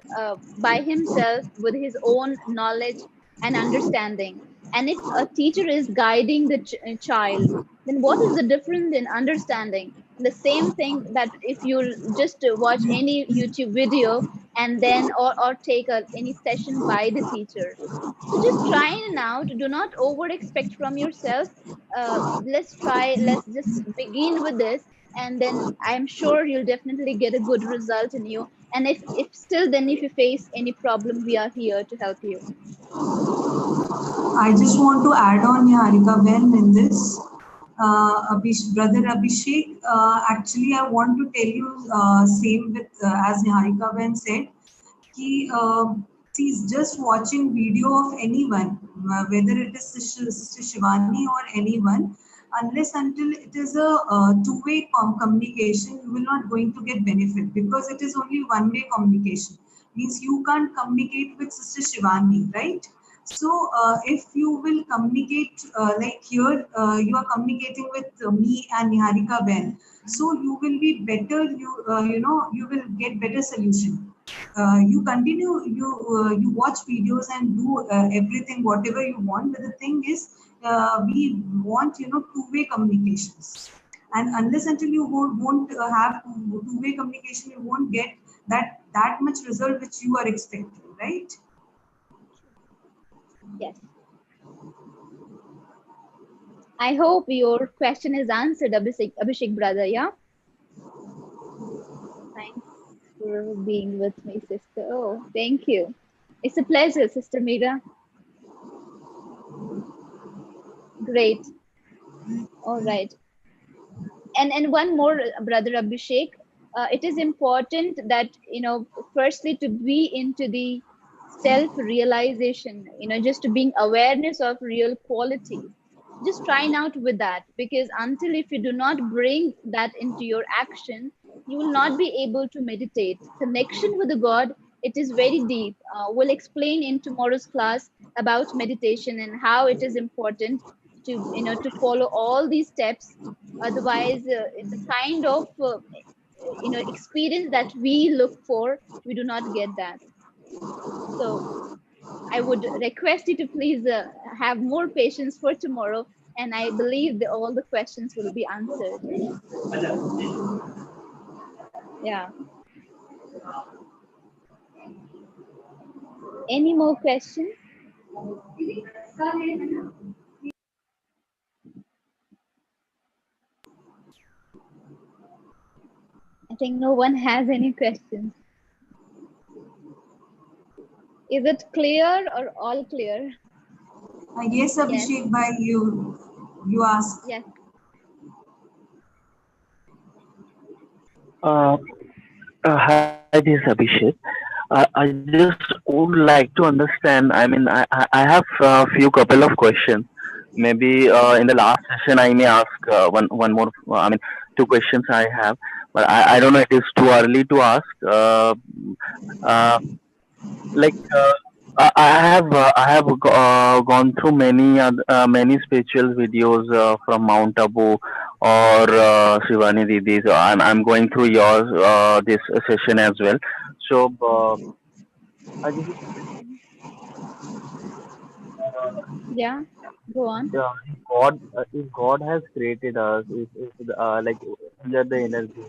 by himself with his own knowledge and understanding. And if a teacher is guiding the child, then what is the difference in understanding? The same thing that if you just watch any YouTube video, and then or take any session by the teacher. So just try now to do not over expect from yourself. Let's just begin with this, and then I'm sure you'll definitely get a good result in you. And if still, then if you face any problem, we are here to help you. I just want to add on Niharika Ben in this. Brother Abhishek, actually, I want to tell you same with as Niharika when said कि see just watching video of anyone, whether it is Sister Shivani or anyone, unless until it is a two-way communication, you will not going to get benefit because it is only one-way communication. Means you can't communicate with Sister Shivani, right? So if you will communicate like here, you are communicating with me and Niharika Ben. So you will be better. You know you will get better solution. You continue. You watch videos and do everything whatever you want. But the thing is, we want two-way communications. And unless until you won't have two-way communication, you won't get that much result which you are expecting, right? Yes. I hope your question is answered, Abhishek brother. Yeah. Thanks for being with me, sister. Oh, thank you. It's a pleasure, Sister Meera. Great. All right. And one more, brother Abhishek. It is important that firstly to be into the self realization, just to being awareness of real qualities. Just trying out with that, because until if you do not bring that into your action, you will not be able to meditate. Connection with the God, it is very deep. We'll explain in tomorrow's class about meditation and how it is important to follow all these steps. Otherwise, the kind of experience that we look for, we do not get that. So I would request you to please have more patience for tomorrow, and I believe that all the questions will be answered. Yeah. Any more questions? I think no one has any questions. Is it clear or all clear? Yes, Yes. Abhishek, by you ask. Yes. Uh, Hi, this is Abhishek. I just would like to understand. I mean, I have a few couple of questions. Maybe in the last session, I may ask one more. Two questions I have, but I don't know. It is too early to ask. Uh, like I have gone through many spiritual videos from Mount Abu or Shivani Didi. So I'm going through yours this session as well. So I just Yeah. Go on. if God has created us, if like we are the energy.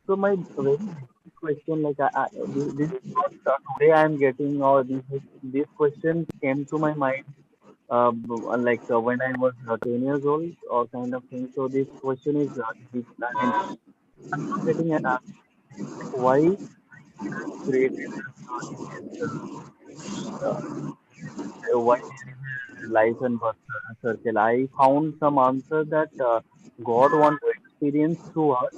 So my very basic question, like this is not today I am getting, or this question came to my mind when I was 10 years old or kind of thing. So this question is, I mean, I'm not getting an answer. Like why created why there is a life and birth circle. I found some answer that God wants to experience through us.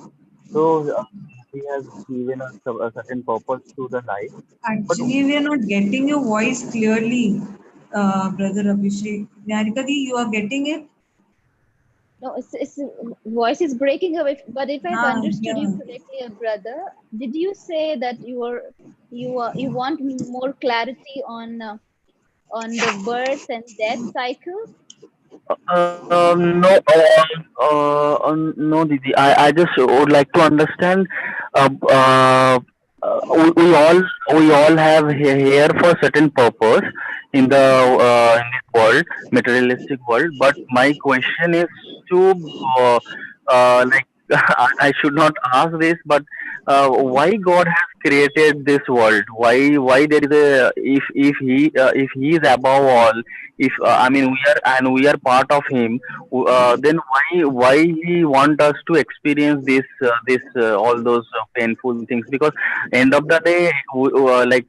So He has given us a certain purpose to the life. But Actually, we are not getting your voice clearly, Brother Abhishek. Niharika di, you are getting it? No, it's voice is breaking away. But if I've understood you Yeah. correctly, brother, did you say that you want more clarity on the birth and death cycle? no, no, Didi. I just would like to understand. Uh, uh, we all have here for certain purpose in this world, materialistic world. But my question is to like I should not ask this, but why God has created this world? Why there is a if he is above all, if I mean we are part of him, then why he want us to experience this all those painful things? Because end of the day, like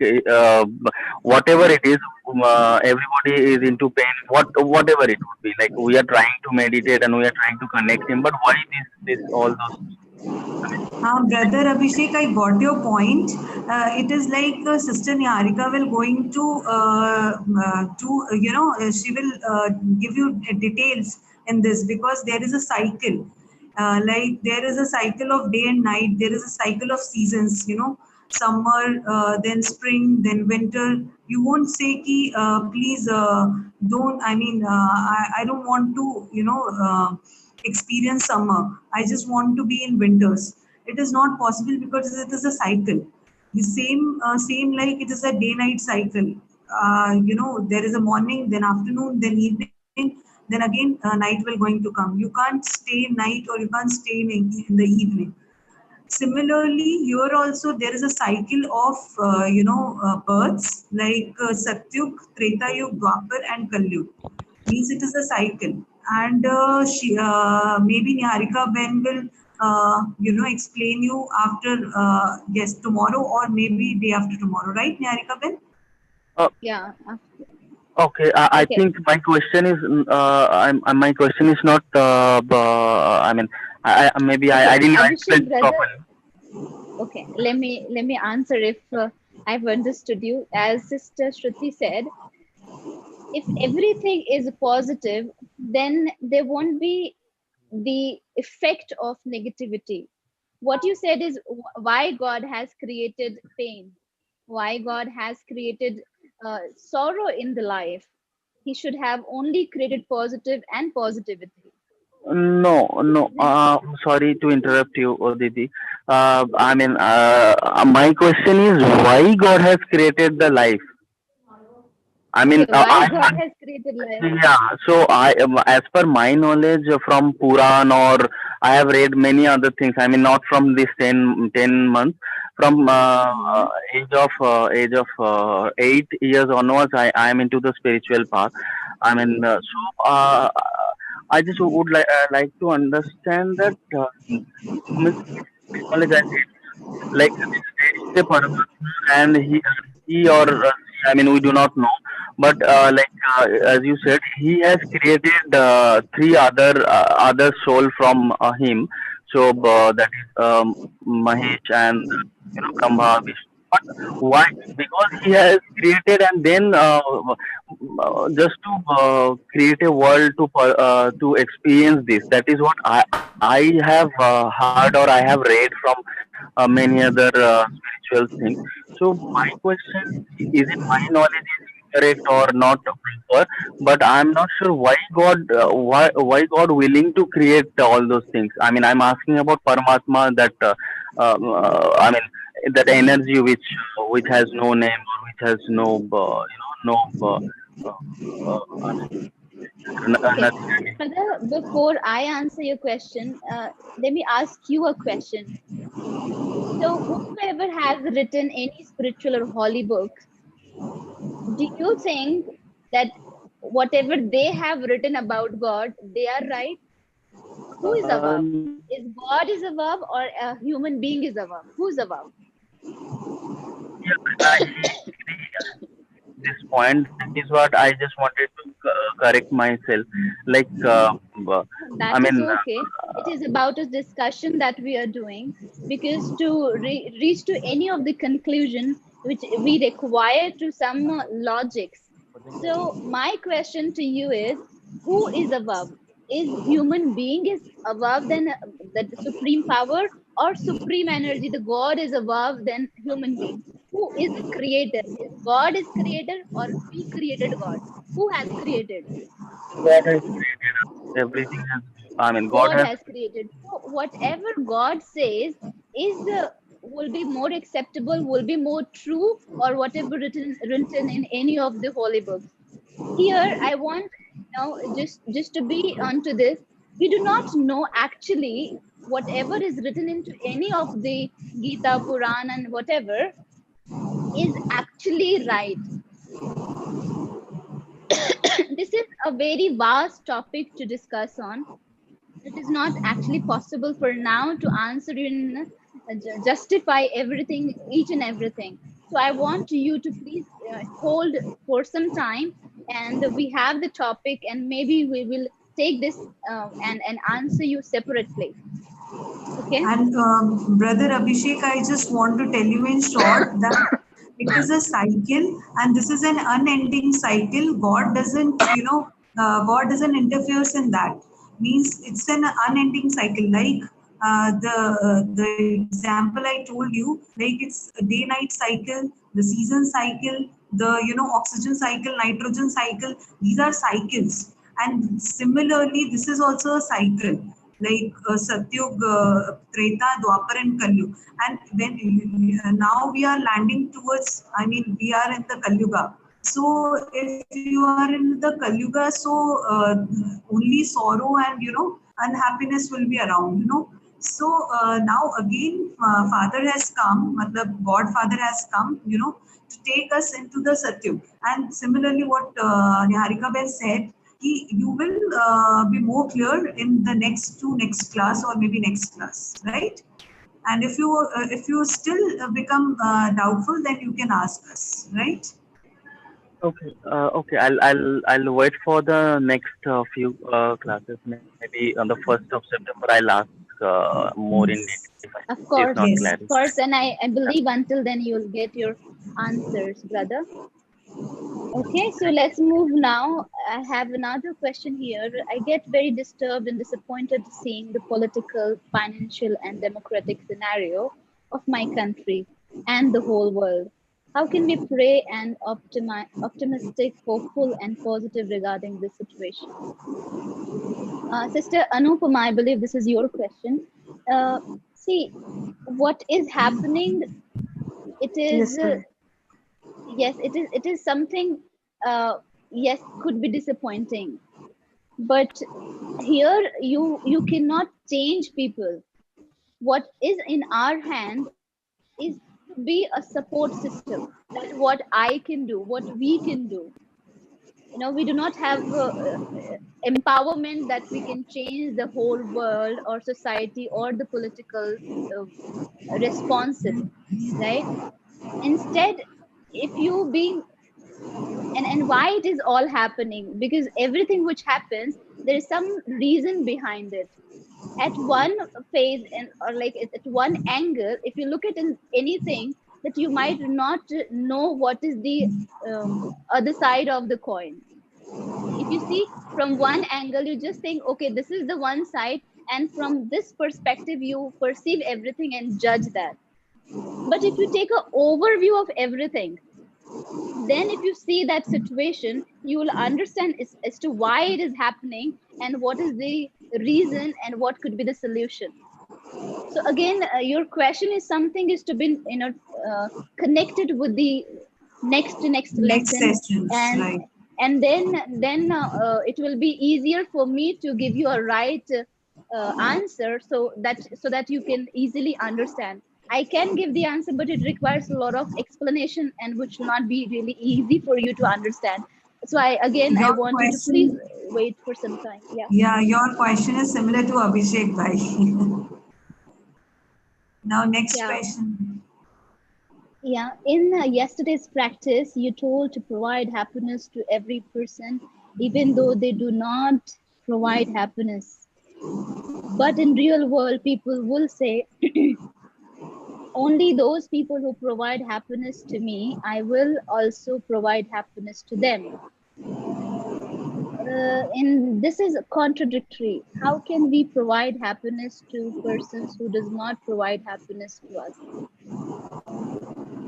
whatever it is, everybody is into pain, whatever it would be. Like we are trying to meditate and we are trying to connect him, but why this all those? Brother Abhishek, I got your point. It is like Sister Niharika will going to she will give you details in this because there is a cycle. Like there is a cycle of day and night. There is a cycle of seasons. Summer, then spring, then winter. You won't say ki please don't. I mean, I don't want to experience summer. I just want to be in winters. It is not possible because it is a cycle. The same like it is a day-night cycle. There is a morning, then afternoon, then evening, then again night will going to come. You can't stay night or you can't stay in the evening. Similarly, here also there is a cycle of births like Satyug, Treta Yug, Dwapar, and Kalyug. Means it is a cycle, and maybe Niharika Ben will explain you after yes tomorrow or maybe day after tomorrow, right, Niharika Ben? Uh, Yeah. okay, I Okay. think my question is, my question is not. I mean, maybe I Okay. didn't explain Abhishek, it brother. properly. Okay. Let me answer if I've understood you. As Sister Shruti said, if everything is positive, then there won't be the effect of negativity. What you said is why God has created pain, why God has created sorrow in the life. He should have only created positive and positivity. No, no. Isn't? Sorry to interrupt you, Didi. I mean, my question is why God has created the life. I mean, Okay, why God has created life? yeah. So as per my knowledge from Puran, or I have read many other things. I mean, not from this 10 months. From Hmm. age of 8 years onwards, I am into the spiritual path. I mean, I just would like to understand that means knowledge I said, like there is a Paramatma and he or she, I mean we do not know, but as you said, he has created three other soul from him. So that is Mahesh and Brahma, Vishnu. But why? Because he has created and then just to create a world to experience this. That is what I have heard or I have read from many other spiritual things. So my question is it my knowledge is incorrect or not proper? But I'm not sure why God willing to create all those things. I mean, I'm asking about Paramatma, that I mean that energy which has no name or which has no no I mean, Okay, nothing. Father, before I answer your question, let me ask you a question. So, whoever has written any spiritual or holy book, do you think that whatever they have written about God, they are right? Who is above? Is God is above or a human being is above? Who's above? Yeah, I agree this point. That is what I just wanted to correct myself. Like, I That is mean, okay. It is about a discussion that we are doing because to reach to any of the conclusion which we require to some logics. So my question to you is, who is above? Is human being is above than the supreme power, or supreme energy, the God is above than human being? Who is the creator? Is God is creator or we created God? Who has created? God has created us. Everything has. I mean, God God has. has created. So whatever God says is will be more acceptable, will be more true, or whatever written in any of the holy books. Here, I want just to be onto this. We do not know actually whatever is written into any of the Gita, Puran, and whatever is actually right. This is a very vast topic to discuss on. It is not actually possible for now to answer in justify everything, each and everything. So I want you to please hold for some time, and we have the topic, and maybe we will take this and answer you separately. Okay. And Brother Abhishek, I just want to tell you in short that it is a cycle, and this is an unending cycle. God doesn't interfere in that. Means it's an unending cycle. Like the example I told you, like it's a day-night cycle, the season cycle, the oxygen cycle, nitrogen cycle. These are cycles, and similarly, this is also a cycle like Satyug, Treta, Dwapar, and Kalyug. And when now we are landing towards, I mean, we are in the Kalyuga. So if you are in the Kalyuga, so only sorrow and unhappiness will be around. So now again, Father has come, matlab God Father has come, to take us into the Satyug. And similarly, what Niharika Ben said, you will be more clear in the next class or maybe next class, right? And if you still become doubtful, then you can ask us, right? Okay, okay. I'll wait for the next few classes. Maybe on the 1st of September, I'll ask more in Yes. detail Of if course, not Yes. of clarity. course, and I believe until then you'll get your answers, brother. Okay, so let's move now. I have another question here. I get very disturbed and disappointed seeing the political, financial, and democratic scenario of my country and the whole world. How can we pray and optimistic, hopeful, and positive regarding this situation? Sister Anupama, I believe this is your question. See, what is happening? It is Yes, ma'am. yes, it is something. Yes, could be disappointing, but here you cannot change people. What is in our hand is to be a support system. That what I can do, what we can do. We do not have empowerment that we can change the whole world or society or the political uh, responses, right? Instead, if you being and why it is all happening, because everything which happens, there is some reason behind it. At one phase, and or like at one angle, if you look at anything, that you might not know what is the other side of the coin. If you see from one angle, you just think, okay, this is the one side, and from this perspective you perceive everything and judge that. But if you take an overview of everything, then if you see that situation, you will understand as to why it is happening and what is the reason and what could be the solution. So again, your question is something is to be uh, connected with the next Next lesson, sessions, and right? it will be easier for me to give you a right answer, so that you can easily understand. I can give the answer, but it requires a lot of explanation, and which will not be really easy for you to understand. So I Your want you to please question, wait for some time. Yeah. yeah, your question is similar to Abhishek Bhai. Now, next Yeah. question. Yeah, in yesterday's practice, you told to provide happiness to every person, even though they do not provide happiness. But in real world, people will say, only those people who provide happiness to me, I will also provide happiness to them. And this is contradictory. How can we provide happiness to persons who does not provide happiness to us?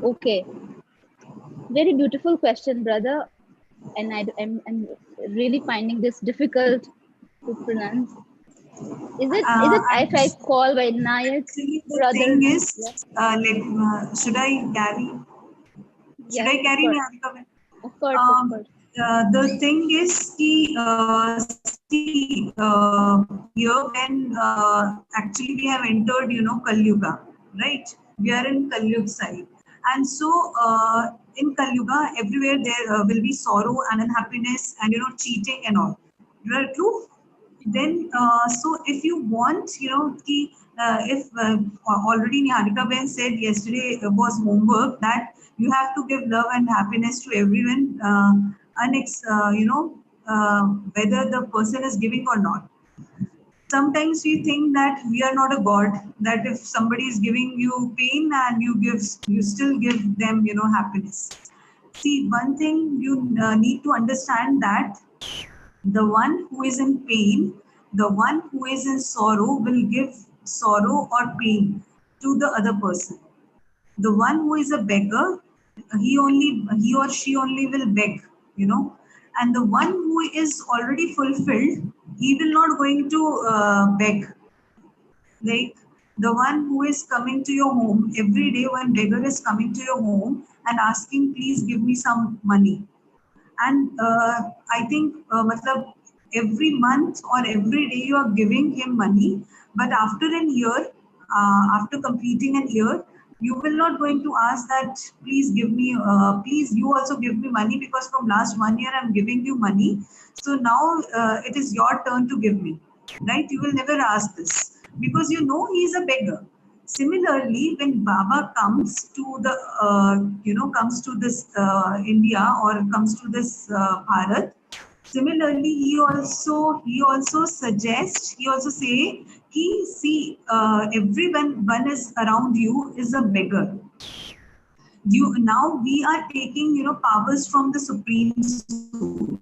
Okay, very beautiful question, brother. And I'm really finding this difficult to pronounce. Is it if I Actually, call by Nayak, the brother? thing is, Yeah, should I carry? Should yeah, I of carry course, Niharika? of course, of Um, course. the thing is, here when actually we have entered, Kalyuga, right? We are in Kalyug side, and so in Kalyuga, everywhere there will be sorrow and unhappiness and cheating and all. Right? True. Then so if you want ki, if already Niharika Ben said yesterday was homework that you have to give love and happiness to everyone, whether the person is giving or not. Sometimes we think that we are not a god, that if somebody is giving you pain and you still give them happiness. See, one thing you need to understand, that the one who is in pain, the one who is in sorrow will give sorrow or pain to the other person. The one who is a beggar, he or she only will beg, you know. And the one who is already fulfilled, he will not going to beg. Like the one who is coming to your home every day, one beggar is coming to your home and asking, please give me some money. And I think matlab, every month or every day you are giving him money, but after an year, after completing an year, you will not going to ask that, please give me, please you also give me money, because from last 1 year I'm giving you money, so now it is your turn to give me, right? You will never ask this, because you know he is a beggar. Similarly, when Baba comes to the, comes to this India, or comes to this Bharat, similarly he also suggests, he also say, he see, everyone one is around you is a beggar. You now we are taking powers from the supreme soul.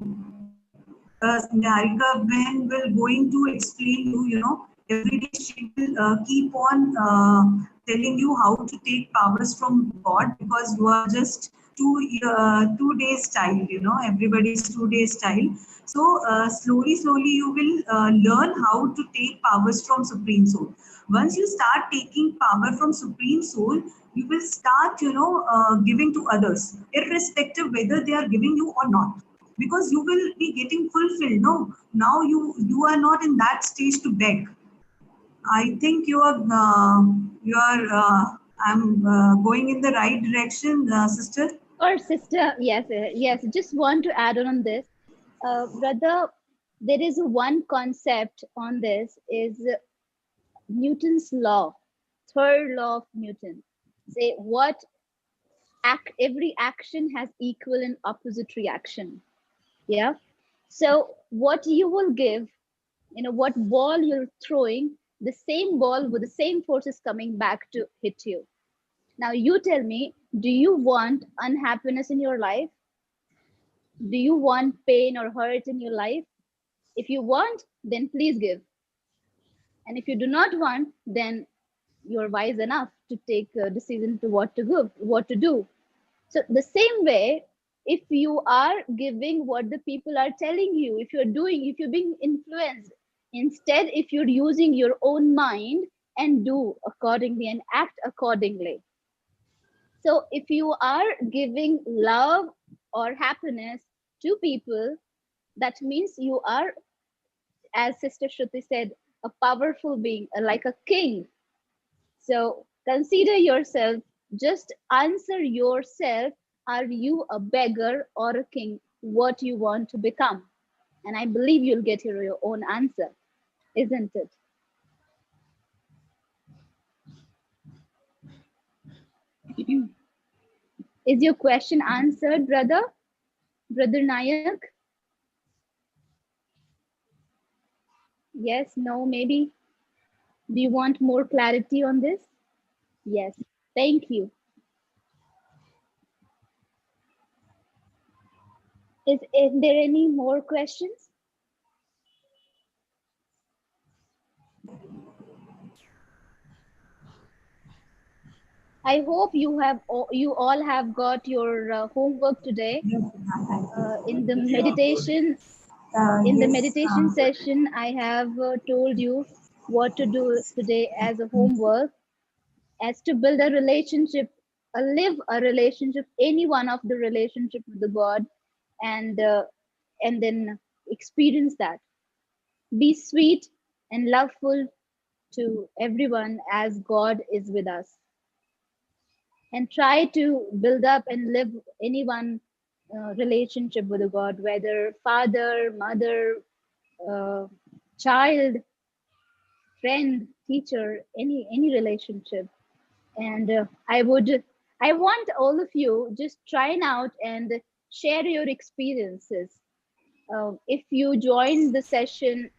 Niharika Ben will going to explain every day she will keep on telling you how to take powers from God, because you are just 2 days child, everybody is 2 days child. So slowly you will learn how to take powers from Supreme Soul. Once you start taking power from Supreme Soul, you will start, giving to others, irrespective whether they are giving you or not, because you will be getting fulfilled. No, now you are not in that stage to beg. I think I'm going in the right direction, sister. Or sister, yes, yes. Just want to add on this, brother. There is one concept on this is Newton's law, third law of Newton. Say what every action has equal and opposite reaction. Yeah. So what you will give, what ball you're throwing, the same ball with the same forces coming back to hit you. Now you tell me, do you want unhappiness in your life? Do you want pain or hurt in your life? If you want, then please give. And if you do not want, then you're wise enough to take a decision to what to give, what to do. So the same way, if you are giving what the people are telling you, if you're being influenced, instead, if you're using your own mind and do accordingly and act accordingly. So if you are giving love or happiness to people, that means you are, as Sister Shruti said, a powerful being, like a king. So consider yourself, just answer yourself, are you a beggar or a king? What you want to become? And I believe you'll get your own answer, isn't it? Is your question answered, brother? Brother Nayak? Yes, no, maybe. Do you want more clarity on this? Yes, thank you. Is there any more questions? I hope you all have got your homework today. Yes, thank In the you. meditation Yes. session, I have told you what to do today as a homework, as to build a relationship, live a relationship, any one of the relationship with the God, and and then experience that. Be sweet and loveful to everyone as God is with us, and try to build up and live any one relationship with the God, whether father, mother, uh, child, friend, teacher, any relationship. And I want all of you just try it out and share your experiences. If you join the session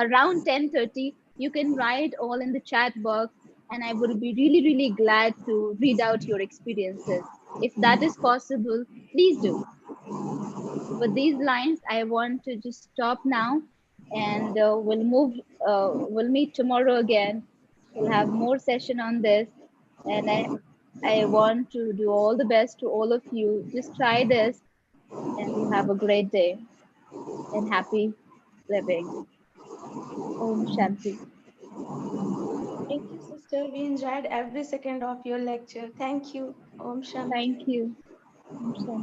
around 10:30, you can write all in the chat box, and I would be really really glad to read out your experiences. If that is possible, please do. With these lines, I want to just stop now, and we'll meet tomorrow again. We'll have more session on this, and I want to do all the best to all of you. Just try this, and you have a great day and happy living. Om Shanti. Thank you, sister. We enjoyed every second of your lecture. Thank you. Om Shanti. Thank you. Om Shanti.